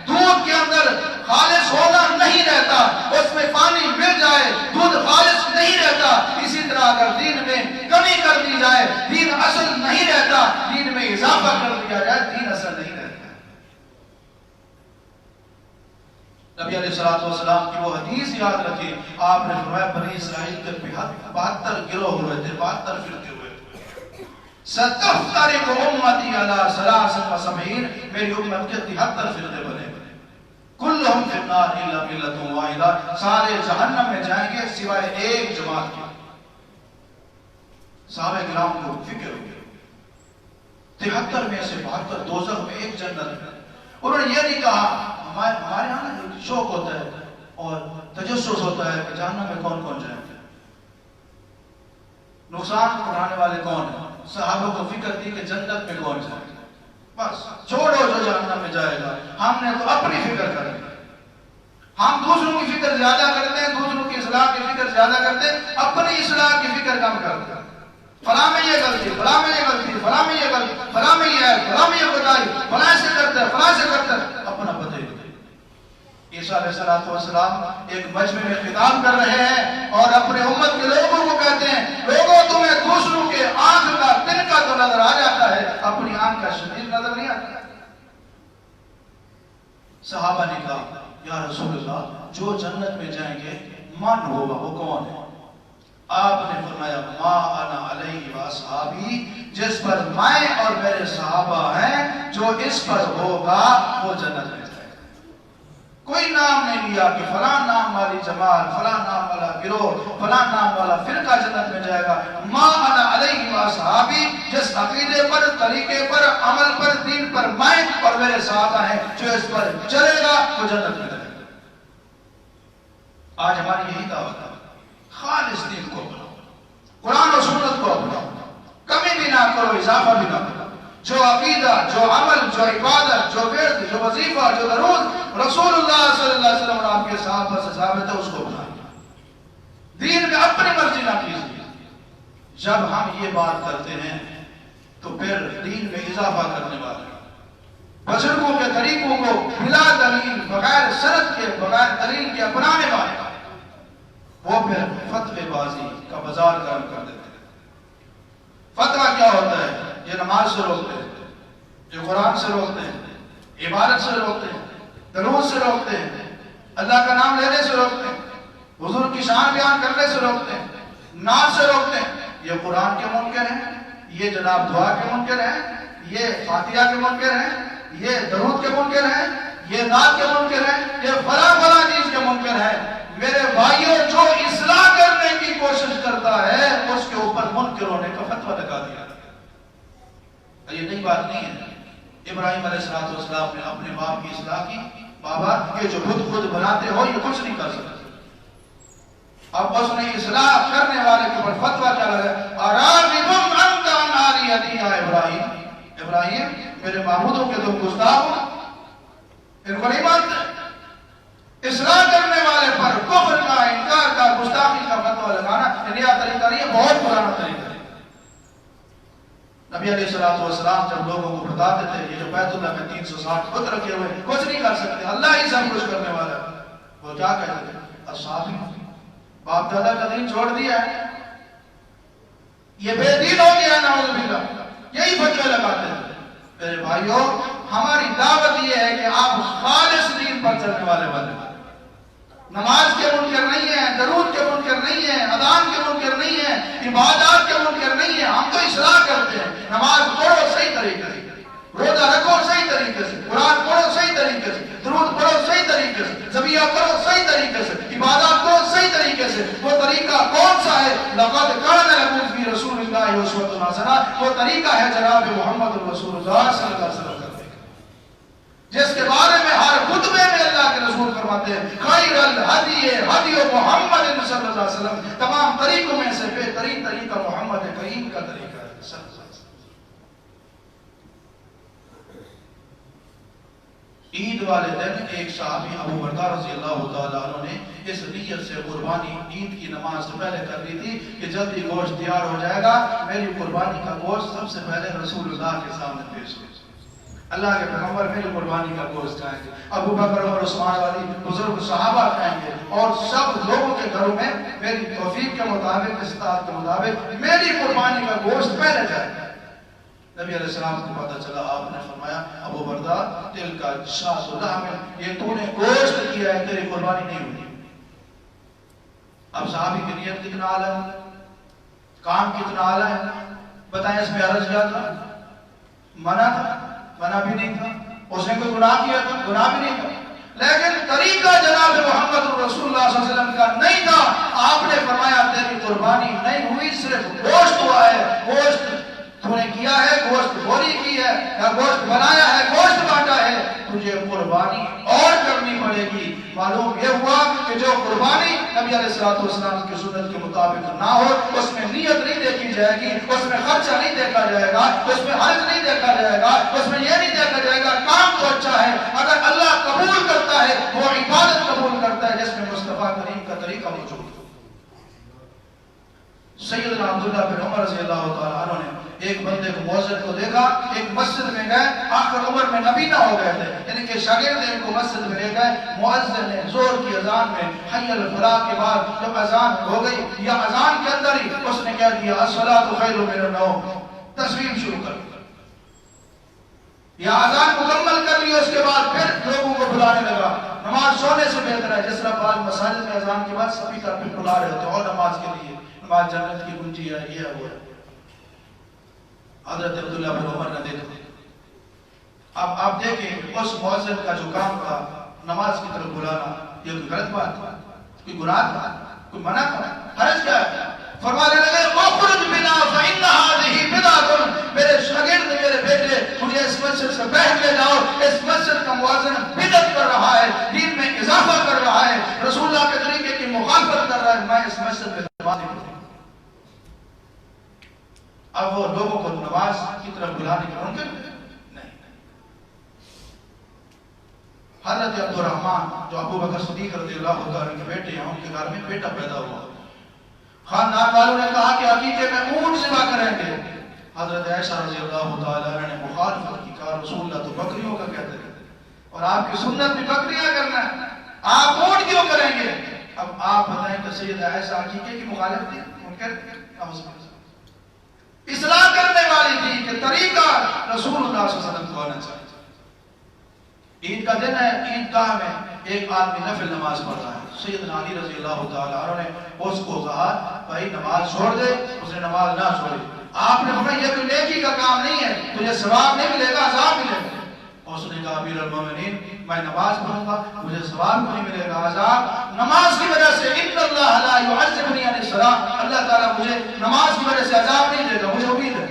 دودھ کے اندر خالص ہونا نہیں رہتا، اس میں پانی مل جائے، دودھ خالص نہیں رہتا۔ اسی طرح اگر دین میں کمی کر دی جائے، دین اصل نہیں رہتا، دین میں اضافہ کر دیا جائے، دین اصل نہیں رہتا۔ نبی علیہ السلام کی وہ حدیث یاد رکھیں، آپ نے فرمایا بنی اسرائیل کے 72 گروہ ہوئے تھے، 72 فرقے ہوئے تھے۔ ستفترق امتی علی 73، میری امت کے 73 فرقے بنے، کلہم فی النار الا ملۃ واحدہ، سارے جہنم میں جائیں گے سوائے ایک جماعت کے۔ صحابہ کرام کو فکر ہو گئی، 73 میں سے 72 دوزخ میں، ایک جنت میں۔ انہوں نے یہ نہیں کہا، ہمارے یہاں نا شوق ہوتا ہے اور تجسس ہوتا ہے کہ جہنم میں کون کون جائیں گے، نقصان اٹھانے والے کون ہیں۔ صحابہ کو فکر تھی کہ جنت میں کون جائے گا، بس چھوڑو جو جہنم میں جائے گا، ہم نے تو اپنی فکر کرنی۔ ہم دوسروں کی فکر زیادہ کرتے ہیں، دوسروں کی اصلاح کی فکر زیادہ کرتے ہیں، اپنی اصلاح کی فکر کم کرتے ہیں۔ فلاں میں یہ غلطی، فلاں میں یہ غلطی، فلاں میں یہ غلطی، فلاں میں یہ ہے، فلاں میں یہ بتائی، فلاں سے کرتا ہے، فلاں سے کرتا ہے، اپنا پتہ ہی نہیں۔ عیسیٰ علیہ السلام ایک مجمع میں خطاب کر رہے ہیں اور اپنے امت کے لوگوں کو کہتے ہیں، لوگوں تمہیں دوسروں کے آنکھ کا تنکا تو نظر آ جاتا ہے، اپنی آنکھ کا شدید نظر نہیں آتا۔ صحابہ نے کہا، یا رسول اللہ، جو جنت میں جائیں گے من ہوگا، وہ کون ہے؟ آپ نے فرمایا، ما انا علیہ واصحابی، جس پر میں اور میرے صحابہ ہیں، جو اس پر ہوگا وہ جنت میں جائے گا۔ کوئی نام نہیں لیا کہ فلاں نام والی جماعت، فلاں نام والا گروہ، فلاں نام والا فرقہ جنت میں جائے گا. ما انا علیہ واصحابی، جس عقیدے پر، طریقے پر، عمل پر، دین پر میں اور میرے صحابہ ہیں، جو اس پر چلے گا وہ جنت میں جائے گا. آج ہماری یہی دعوت ہے، خالص دین کو اپناؤ، قرآن و سنت کو اپناؤ، کمی بھی نہ کرو، اضافہ بھی نہ کرو. جو عقیدہ، جو عمل، جو عبادت، جو ورد، جو وظیفہ، جو درود رسول اللہ صلی اللہ علیہ وسلم اور آپ کے صحابہ سے ثابت ہے، اس کو اپنائیں. دین میں اپنی مرضی نہ کیجیے. جب ہم یہ بات کرتے ہیں تو پھر دین میں اضافہ کرنے والے، بزرگوں کے طریقوں کو بلا دلیل، بغیر سند کے، بغیر دلیل کے اپنانے والے، وہ پھر فتوی بازی کا بازار گرم کر دیتے ہیں. فتویٰ کیا ہوتا ہے؟ یہ نماز سے روکتے ہیں، یہ قرآن سے روکتے ہیں، عبادت سے روکتے ہیں، درود سے روکتے ہیں، اللہ کا نام لینے سے روکتے ہیں، حضور کی شان بیان کرنے سے روکتے ہیں، نعت سے روکتے ہیں. یہ قرآن کے منکر ہیں، یہ جناب دعا کے منکر ہیں، یہ فاتحہ کے منکر ہیں، یہ درود کے منکر ہیں، یہ نعت کے منکر ہیں، یہ فلاں فلاں چیز کے منکر ہیں. میرے بھائیوں، جو اصلاح کرنے کی کوشش کرتا ہے اس کے اوپر منکر ہونے کا فتویٰ لگا دیا. یہ نئی بات نہیں ہے. ابراہیم علیہ السلام نے اپنے باپ کی اصلاح کی. بابا یہ جو خود بناتے ہو یہ کچھ نہیں کر سکتے. اب اس نے اصلاح کرنے والے کے اوپر فتویٰ کیا لگا؟ اراغب انت عن آلہتی یا ابراہیم، ابراہیم میرے معبودوں کے تم گستاخ ہو، ان کو نہیں مانتے. اصلاح کرنے والے پر کفر کا، انکار کا، گستاخی کا فتویٰ لگانا یہ نیا طریقہ نہیں ہے، بہت پرانا طریقہ ہے. نبی علیہ السلام جب لوگوں کو بتاتے تھے یہ جو بیت اللہ میں 360 بت رکھے ہوئے کچھ نہیں کر سکتے، اللہ ہی سب کچھ کرنے والا ہے، وہ کیا کہتے تھے؟ اصحابی باپ دادا کا دین چھوڑ دیا ہے، یہ بے دین ہو گیا، نعوذ باللہ، یہی فتوے لگاتے تھے. میرے بھائیوں، ہماری دعوت یہ ہے کہ آپ خالص دین پر چلنے والے بنے. نماز کے منکر نہیں ہیں، درود کے منکر نہیں ہیں، اذان کے منکر نہیں ہیں، عبادات کے منکر نہیں ہیں. ہم تو اصلاح کرتے ہیں. نماز پڑھو صحیح طریقے سے، روزہ رکھو صحیح طریقے سے، قرآن پڑھو صحیح طریقے سے، درود پڑھو صحیح طریقے سے، ذبیحہ کرو صحیح طریقے سے، عبادات کرو صحیح طریقے سے. وہ طریقہ کون سا ہے؟ لقد کان لکم فی رسول اللہ اسوۃ حسنہ. وہ طریقہ ہے جناب محمد رسول اللہ صلی اللہ علیہ وسلم، جس کے بارے میں ہر خطبے میں اللہ کے رسول فرماتے ہیں خیر الہدی ہدی محمد صلی اللہ علیہ وسلم. تمام طریقوں میں سے بہترین طریقہ محمد کریم کا طریقہ ہے صلی اللہ علیہ وسلم. عید والے دن ایک صحابی ابو بردہ رضی اللہ تعالیٰ عنہ نے اس نیت سے قربانی عید کی نماز سے پہلے کر لی تھی کہ جلدی گوشت تیار ہو جائے گا، میری قربانی کا گوشت سب سے پہلے رسول اللہ کے سامنے پیش ہو. اللہ کے پیغمبر میری قربانی کا گوشت کھائیں گے، ابو بکر اور عثمان والی بزرگ صحابہ کھائیں گے، اور سب لوگوں کے گھروں میں میری توفیق کے مطابق، استطاعت کے مطابق میری قربانی کا گوشت پہلے جائے گا. نبی علیہ السلام کو پتہ چلا، آپ نے فرمایا ابو بردہ دل کا شاس اللہ میں یہ تو نے گوشت کیا ہے، تیری قربانی نہیں ہوئی. اب صحابی کی نیت کتنا اعلیٰ ہے، کام کتنا اعلیٰ ہے. بتائیں اس میں عرض کیا تھا؟ منع تھا؟ منع بھی نہیں تھا. اس نے کوئی گناہ کیا تھا؟ گناہ بھی نہیں تھا. لیکن طریقہ جناب محمد رسول اللہ صلی اللہ علیہ وسلم کا نہیں تھا. آپ نے فرمایا تیری قربانی نہیں ہوئی، صرف گوشت ہوا ہے. گوشت تو نے کیا ہے، گوشت بوری کی ہے یا گوشت بنایا ہے، گوشت بانٹا ہے، تجھے قربانی اور کرنی پڑے گی. معلوم یہ ہوا کہ جو قربانی نبی علیہ السلام کی سنت کے مطابق نہ ہو، اس میں نیت نہیں دیکھی جائے گی، اس میں خرچہ نہیں دیکھا جائے گا، اس میں حج نہیں دیکھا جائے گا، اس میں یہ نہیں دیکھا جائے گا. کام تو اچھا ہے، اگر اللہ قبول کرتا ہے وہ عبادت قبول کرتا ہے جس میں مصطفیٰ کریم کا طریقہ موجود ہے. سیدنا عبداللہ بن عمر رضی اللہ تعالیٰ عنہ نے ایک بندے کو مؤذن کو دیکھا، ایک مسجد میں گئے، آخر عمر میں نبی نہ ہو گئے تھے، یعنی کہ شاگرد ان کو مسجد میں لے گئے. مؤذن نے زور کی اذان میں حی الفلاح کے بعد جب اذان ہو گئی یا اذان کے اندر ہی اس نے کہہ دیا الصلاۃ خیر من النوم، تصویر شروع کر دی. یا اذان مکمل کر لی، اس کے بعد پھر لوگوں کو بلانے لگا. نماز سونے سے بہتر ہے. جس طرح بعض مساجد میں اذان کے بعد سپیکر پہ بلا رہے ہوتے ہیں اور نماز کے لیے، نماز جنت کی کنجی ہے، یہ ہے وہ ہے. حضرت عبداللہ بن عمر نے دیکھا. اب آپ دیکھیں اس مؤذن کا جو کام تھا نماز کی طرف بلانا یہ کوئی غلط بات ہے؟ کوئی گناہ ہے؟ کوئی منع ہے؟ حرج کیا ہے؟ فرمانے لگے وَخُرُجْ بِنَا فَإِنَّ هَذِهِ بِدْعَةٌ، میرے شاگرد میرے بیٹے مجھے اس مسجد سے باہر لے جاؤ، اس مسجد کا موازن بدعت کر رہا ہے، دین میں اضافہ کر رہا ہے، رسول اللہ کے طریقے کی مخالفت کر رہا ہے، میں اس مسجد میں نماز نہیں پڑھوں۔ اب وہ لوگوں کو نماز کی طرف بلانے کے ممکن نہیں۔ حضرت عبد الرحمن جو ابو بکر صدیق رضی اللہ عنہ کے بیٹے ہیں، ان کے گھر میں بیٹا پیدا ہوا، خاندان والوں نے کہا کہ عقیقے میں اونٹ ذبح کریں گے۔ حضرت عائشہ رضی اللہ تعالیٰ عنہ نے مخالفت کی، کہا رسول اللہ تو بکریوں کا کہتے ہیں اور آپ کی سنت بھی بکریاں کرنا ہے، آپ اونٹ کیوں کریں گے؟ اب آپ بتائیں کہ سیدہ عائشہ عقیقے کی مخالف تھی؟ اصلاح کرنے والی تھی کہ طریقہ رسول اللہ صلی اللہ علیہ وسلم کو ہونا چاہیے۔ عید کا دن ہے، عیدگاہ میں ایک آدمی نفل نماز پڑھ رہا ہے، سیدنا علی رضی اللہ تعالیٰ عنہ نے اس کو کہا بھائی نماز چھوڑ دے، اس نے نماز نہ چھوڑی۔ آپ نے فرمایا یہ کوئی نیکی کا کام نہیں ہے، تجھے ثواب نہیں ملے گا، عذاب ملے گا۔ اس نے کہا امیر المومنین میں نماز پڑھوں گا، مجھے ثواب نہیں ملے گا، عذاب نماز کی وجہ سے ان اللہ لا يعذبني عن الصلاۃ، اللہ تعالیٰ مجھے نماز کی وجہ سے عذاب نہیں دے گا، مجھے امید ہے۔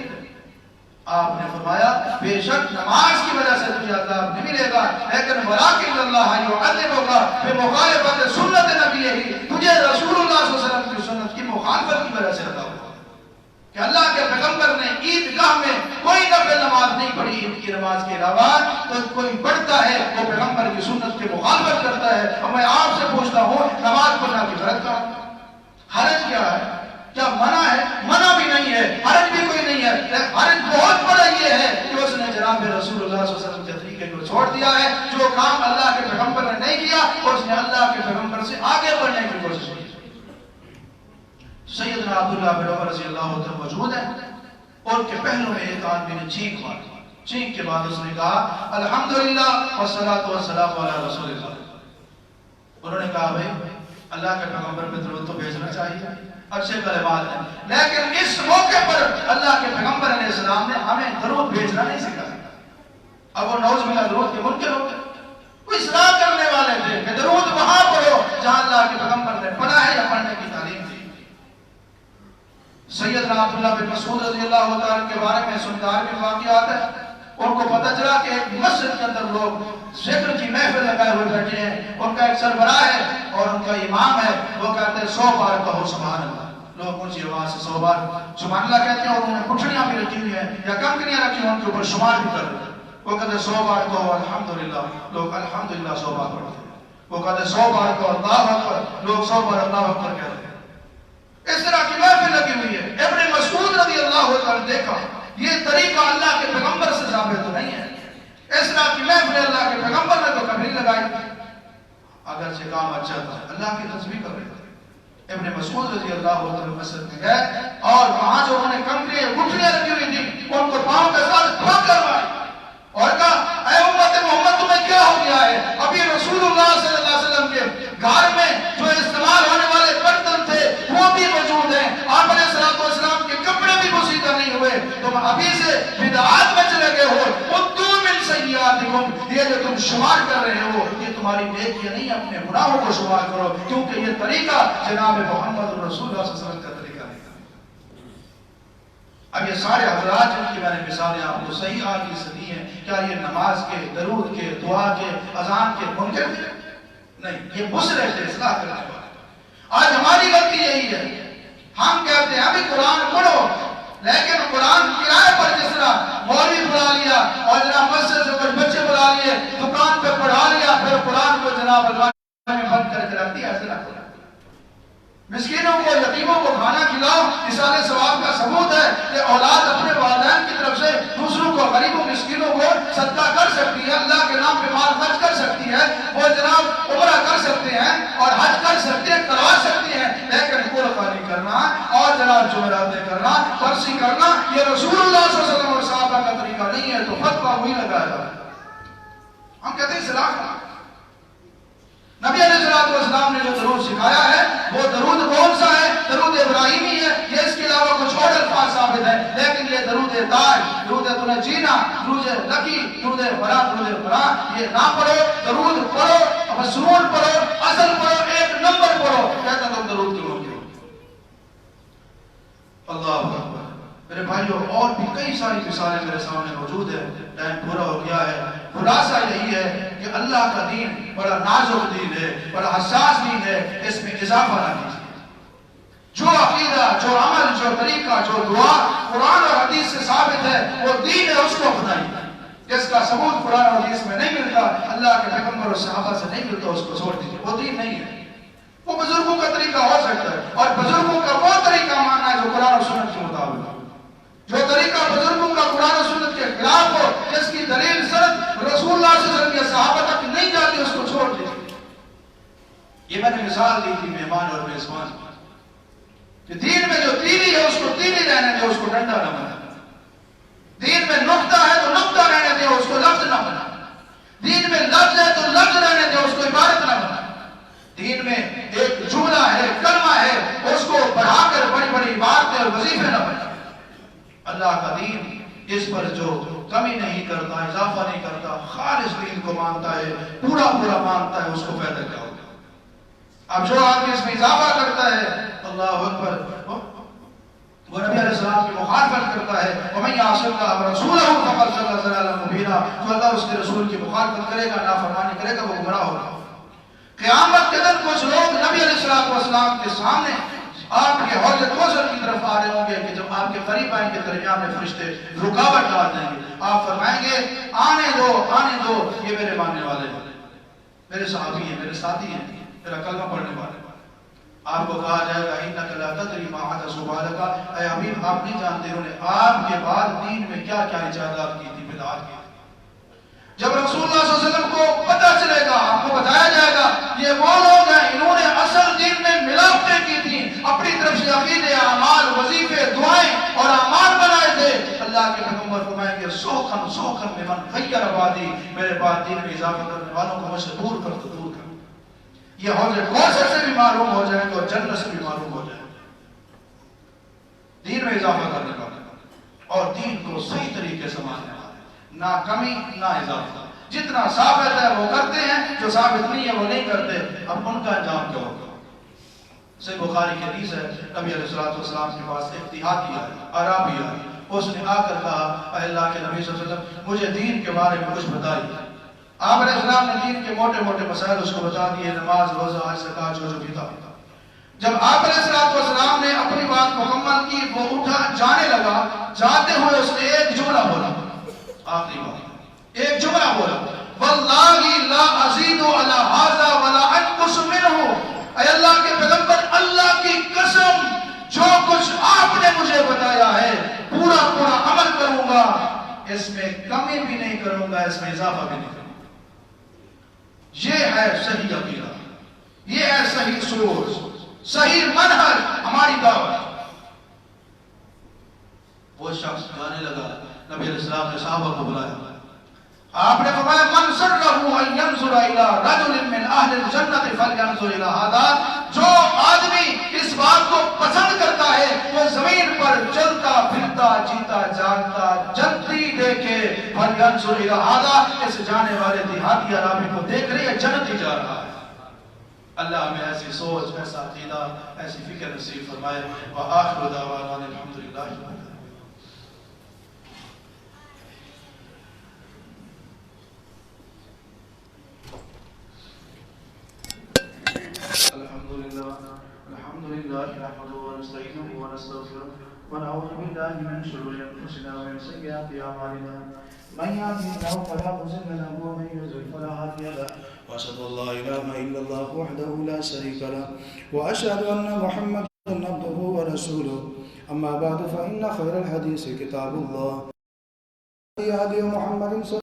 آپ نے فرمایا بے شک نماز کی وجہ سے تجھے عذاب نہیں ملے گا، لیکن ولکن اللہ يعذبك بمخالفت سنت نبیہ، تجھے رسول اللہ صلی اللہ علیہ وسلم کی سنت کی مخالفت کی وجہ سے عذاب ہوگا کہ اللہ کے پیغمبر نے عیدگاہ میں کوئی نفل نماز نہیں پڑھی عید کی نماز کے علاوہ، تو کوئی پڑھتا ہے وہ پیغمبر کی سنت کی مخالفت کرتا ہے۔ اور میں آپ سے پوچھتا ہوں نماز پڑھنا کی غلط کام، حرج کیا ہے؟ کیا منع ہے؟ منع بھی نہیں ہے، حرج بھی کوئی نہیں ہے، حرج بہت بڑا یہ ہے کہ اس نے جناب رسول اللہ صلی اللہ علیہ وسلم کے طریقے کو چھوڑ دیا ہے، جو کام اللہ کے پیغمبر نے نہیں کیا اس نے اللہ کے پیغمبر سے آگے بڑھنے کی کوشش کی۔ سیدنا عبداللہ بن عمر رضی اللہ عنہ موجود ہیں، ان کے پہلو میں ایک آدمی نے چینک ماری، چینک کے بعد اس نے کہا الحمدللہ والصلاۃ والسلام علی رسول اللہ۔ انہوں نے کہا بھائی اللہ کے پیغمبر پہ درود تو بھیجنا چاہیے، اچھے کلمات ہیں، لیکن اس موقع پر اللہ کے پیغمبر علیہ السلام نے ہمیں درود بھیجنا نہیں سکھایا۔ اب وہ نعوذ باللہ درود کے منکر ہو گئے، وہ اصلاح کرنے والے تھے کہ درود وہاں پڑھو جہاں اللہ کے پیغمبر نے پڑھا ہے یا پڑھنے کی تعلیم دی۔ سیدنا عبداللہ بن مسعود رضی اللہ تعالیٰ کے بارے میں سندار کے واقعات ہیں، ان کو پتہ چلا کہ ایک مسجد کے اندر لوگ ذکر کی محفل لگائے ہوئے بیٹھے ہیں، ان کا ایک سربراہ ہے اور ان کا امام ہے، وہ کہتے ہیں 100 بار کہو سبحان اللہ، لوگ اونچی آواز سے 100 بار سبحان اللہ کہتے ہیں، اور انہوں نے پٹھڑیاں بھی رکھی ہوئی ہیں یا کنکریاں رکھی ہیں، ان کے اوپر شمار بھی کر رہے ہیں، وہ کہتے ہیں 100 بار کہو الحمدللہ، لوگ الحمدللہ 100 بار پڑھتے ہیں، وہ کہتے ہیں 100 بار کہو اللہ اکبر، لوگ 100 بار اللہ اکبر کہتے ہیں۔ اس طرح کی محفل لگی ہوئی ہے۔ ابن مسعود رضی اللہ عنہ دیکھا یہ طریقہ اللہ کے پیغمبر سے ثابت تو نہیں ہے، اس طرح کی محفل اللہ کے پیغمبر نے تو کبھی لگائی، اگر سے کام اچھا تھا اللہ کی تسبیح کر رہے تھے۔ ابن مسعود رضی اللہ عنہ مسجد میں گئے اور وہاں جو انہوں نے کنکریاں گٹھلیاں رکھی ہوئی تھی ان کو پاؤں کے ساتھ پھاڑ کروائی اور کہا اے امت محمد تمہیں کیا ہو گیا ہے؟ ابھی رسول اللہ صلی اللہ علیہ وسلم کے گھر میں جو استعمال ہونے والے برتن تھے وہ بھی موجود ہیں، آپ علیہ السلام کے کپڑے بھی پوشیدہ نہیں ہوئے، تم ابھی سے بدعات میں چلے گئے ہو، اتو من سیئاتکم، یہ جو تم شمار کر رہے ہو یہ تمہاری نیکیاں نہیں، اپنے گناہوں کو شمار کرو، کیونکہ یہ طریقہ جناب محمد رسول اللہ صلی اللہ علیہ وسلم کا طریقہ نہیں تھا۔ اب یہ سارے حضرات جن کی میں نے مثالیں آپ کو صحیح آگے سے دی ہیں، کیا یہ نماز کے، درود کے، دعا کے، اذان کے منکر تھے؟ نہیں، یہ مصلح تھے، اصلاح کرنے والے۔ آج ہماری غلطی یہی ہے، ہم کہتے ہیں ابھی قرآن پڑھو، لیکن قرآن کرائے پر جس طرح مولوی بلا لیا اور جناب مسجد سے کچھ بچے بلا لیے، دکان پہ پڑھا لیا، پھر قرآن کو جناب الواحد میں بند کر کے رکھ دیا، ایسے نہ کرو۔ مسکینوں کو، یتیموں کو کھانا کھلاؤ، مثال ثواب کا ثبوت ہے کہ اولاد اپنے والدین کی طرف سے دوسروں کو، غریبوں مسکینوں کو صدقہ کر سکتی ہے، اللہ کے نام پہ مال خرچ کر سکتی ہے، وہ جناب عمرہ کر سکتے ہیں اور حج کر سکتے ہیں، کروا سکتی ہیں، لیکن قرآن خانی کرنا اور جناب جمعراتیں کرنا، برسی کرنا یہ رسول اللہ صلی اللہ علیہ وسلم اور صحابہ کا طریقہ نہیں ہے، تو فتویٰ وہی لگایا ہے۔ ہم کہتے ہیں اصلاح کرنا۔ نبی علیہ السلام نے جو درود سکھایا ہے وہ درود کون سا ہے؟ درود ابراہیمی ہے، یہ اس کے علاوہ کچھ اور الفاظ ثابت ہیں، لیکن یہ درود تاج، درود تنجینا، درود لکی، درود برا، درود برا یہ نہ پڑھو، درود پڑھو مسنون پڑھو، اصل پڑھو، ایک نمبر پڑھو، کہتا تم درود کیوں ہوتے ہو؟ اللہ اکبر۔ میرے بھائیوں اور بھی کئی ساری مثالیں میرے سامنے موجود ہیں، ٹائم پورا ہو گیا ہے۔ خلاصہ یہی ہے کہ اللہ کا دین بڑا نازک دین ہے، بڑا حساس دین ہے، اس میں اضافہ نہ کیجیے۔ جو عقیدہ، جو عمل، جو طریقہ، جو دعا قرآن اور حدیث سے ثابت ہے وہ دین ہے، اس کو اپنائیے۔ جس کا ثبوت قرآن اور حدیث میں نہیں ملتا، اللہ کے پیغمبر اور صحابہ سے نہیں ملتا، اس کو چھوڑ دیجیے، وہ دین نہیں ہے۔ وہ بزرگوں کا طریقہ ہو سکتا ہے، اور بزرگوں کا وہ طریقہ ماننا ہے جو قرآن اور سنت کے مطابق ہو۔ جو طریقہ بزرگوں کا قرآن و سنت کے خلاف ہو، جس کی دلیل سند رسول اللہ صلی اللہ علیہ وسلم کے صحابہ تک نہیں جاتی، اس کو چھوڑ دیجیے۔ یہ میں نے مثال دی تھی مہمان اور میزبان کہ دین میں جو تیلی ہے اس کو تیلی رہنے دے، اس کو ڈنڈا نہ بنا۔ دین میں نقطہ ہے تو نقطہ رہنے دے، اس کو لفظ نہ بنا۔ دین میں لفظ ہے تو لفظ رہنے دے، اس کو عبارت نہ بنا۔ دین میں ایک جملہ ہے، کلمہ ہے، اس کو بڑھا کر بڑی بڑی عبارتیں اور وظیفے نہ بنا۔ اللہ کا دین اس پر جو کمی نہیں کرتا، اضافہ نہیں کرتا، خالص دین کو مانتا ہے، پورا پورا مانتا ہے، اس کو فائدہ کیا ہوگا؟ اب جو آدمی اس میں اضافہ کرتا ہے، اللہ اکبر، وہ نبی علیہ السلام کی مخالفت کرتا ہے۔ وَمَن يَعْصِ اللَّهَ وَرَسُولَهُ فَقَدْ ضَلَّ ضَلَالًا مُبِينًا، جو اللہ اس کے رسول کی مخالفت کرے گا، نافرمانی کرے گا، وہ گمراہ ہوگا۔ قیامت کے دن کچھ لوگ نبی علیہ السلام کے سامنے آپ کے حوض کوثر کی طرف آ رہے ہوں گے کہ جب آپ کے قریب آئیں گے درمیان میں فرشتے رکاوٹ ڈال دیں گے، آپ فرمائیں گے آنے دو آنے دو، یہ میرے ماننے والے ہیں، میرے صحابی ہیں، میرے ساتھی ہیں، میرا کلمہ پڑھنے والے۔ آپ کو کہا جائے گا اِنَّكَ لَا تَدْرِي مَا حَدَثَ بَعْدَكَ، اے حبیب آپ نہیں جانتے انہوں نے آپ کے بعد دین میں کیا کیا ایجادات کی تھی، بدعات کی۔ جب رسول اللہ صلی اللہ علیہ وسلم کو پتہ چلے گا، آپ کو بتایا جائے گا یہ وہ لوگ ہیں انہوں نے اصل دین میں ملاوٹیں کی تھی، اپنی طرف سے عقیدے، اعمال، وظیفے، دعائیں اور اعمال بنائے تھے۔ اللہ کے پیغمبر فرمائیں گے سوکھن سوکھن لمن غیر آبادی، میرے بعد دین میں اضافہ کرنے والوں کو مجھ سے دور کر دو، دور کر۔ یہ حوض کوثر سے بھی معلوم ہو جائیں گے اور جنت سے بھی معلوم ہو جائیں گے، دین میں اضافہ کرنے والے اور دین کو صحیح طریقے سے ماننے والے، نہ کمی نہ اضافہ۔ جتنا ثابت ہے وہ کرتے ہیں، جو ثابت نہیں ہے وہ نہیں کرتے۔ اب ان کا انجام کیا ہوگا؟ صحیح بخاری کی حدیث ہے، نبی علیہ السلام کے پاس ایک دیہاتی آیا، عربی آیا، اس نے آ کر کہا اے اللہ کے نبی صلی اللہ علیہ وسلم مجھے دین کے بارے میں کچھ بتائیے۔ آپ علیہ السلام نے دین کے موٹے موٹے مسائل اس کو بتا دیے، نماز، روزہ، حج، زکات، جو جو بھی تھا۔ جب آپ علیہ السلام نے اپنی بات مکمل کی، وہ اٹھا جانے لگا، جاتے ہوئے اس نے ایک جملہ بولا، آخری بات ایک جملہ بولا، واللہ لا ازید علی ھذا ولا انقص منہ، اے اللہ کے پیغمبر اللہ کی قسم جو کچھ آپ نے مجھے بتایا ہے پورا پورا عمل کروں گا، اس میں کمی بھی نہیں کروں گا، اس میں اضافہ بھی نہیں کروں گا۔ یہ ہے صحیح عقیدہ، یہ ہے صحیح سوچ، صحیح منہج، ہماری دعوت۔ وہ شخص گانے لگا، نبی علیہ السلام نے صحابہ کو بلایا، آپ نے فرمایا من سرہ ان ینظر الی رجل من اہل الجنۃ فلینظر الی ھذا، جو آدمی اس بات کو پسند کرتا ہے وہ زمین پر چلتا پھرتا جیتا جاگتا جنتی دیکھے، فلینظر الی ھذا، اس جانے والے دیہاتی عربی کو دیکھ رہی ہے، جنت ہی جا رہا ہے۔ اللہ ہمیں ایسی سوچ، ایسا عقیدہ، ایسی فکر نصیب فرمائے۔ وآخر دعوانا الحمدللہ رب العالمین۔ الحمد لله نحمده ونستعينه ونستغفره ونعوذ بالله من شرور انفسنا ومن سيئات اعمالنا، من يهده الله فلا مضل له ومن يضلل فلا هادي له، واشهد ان لا اله الا الله وحده لا شريك له، واشهد ان محمدا عبده ورسوله، اما بعد فان خير الحديث كتاب الله، هدي محمد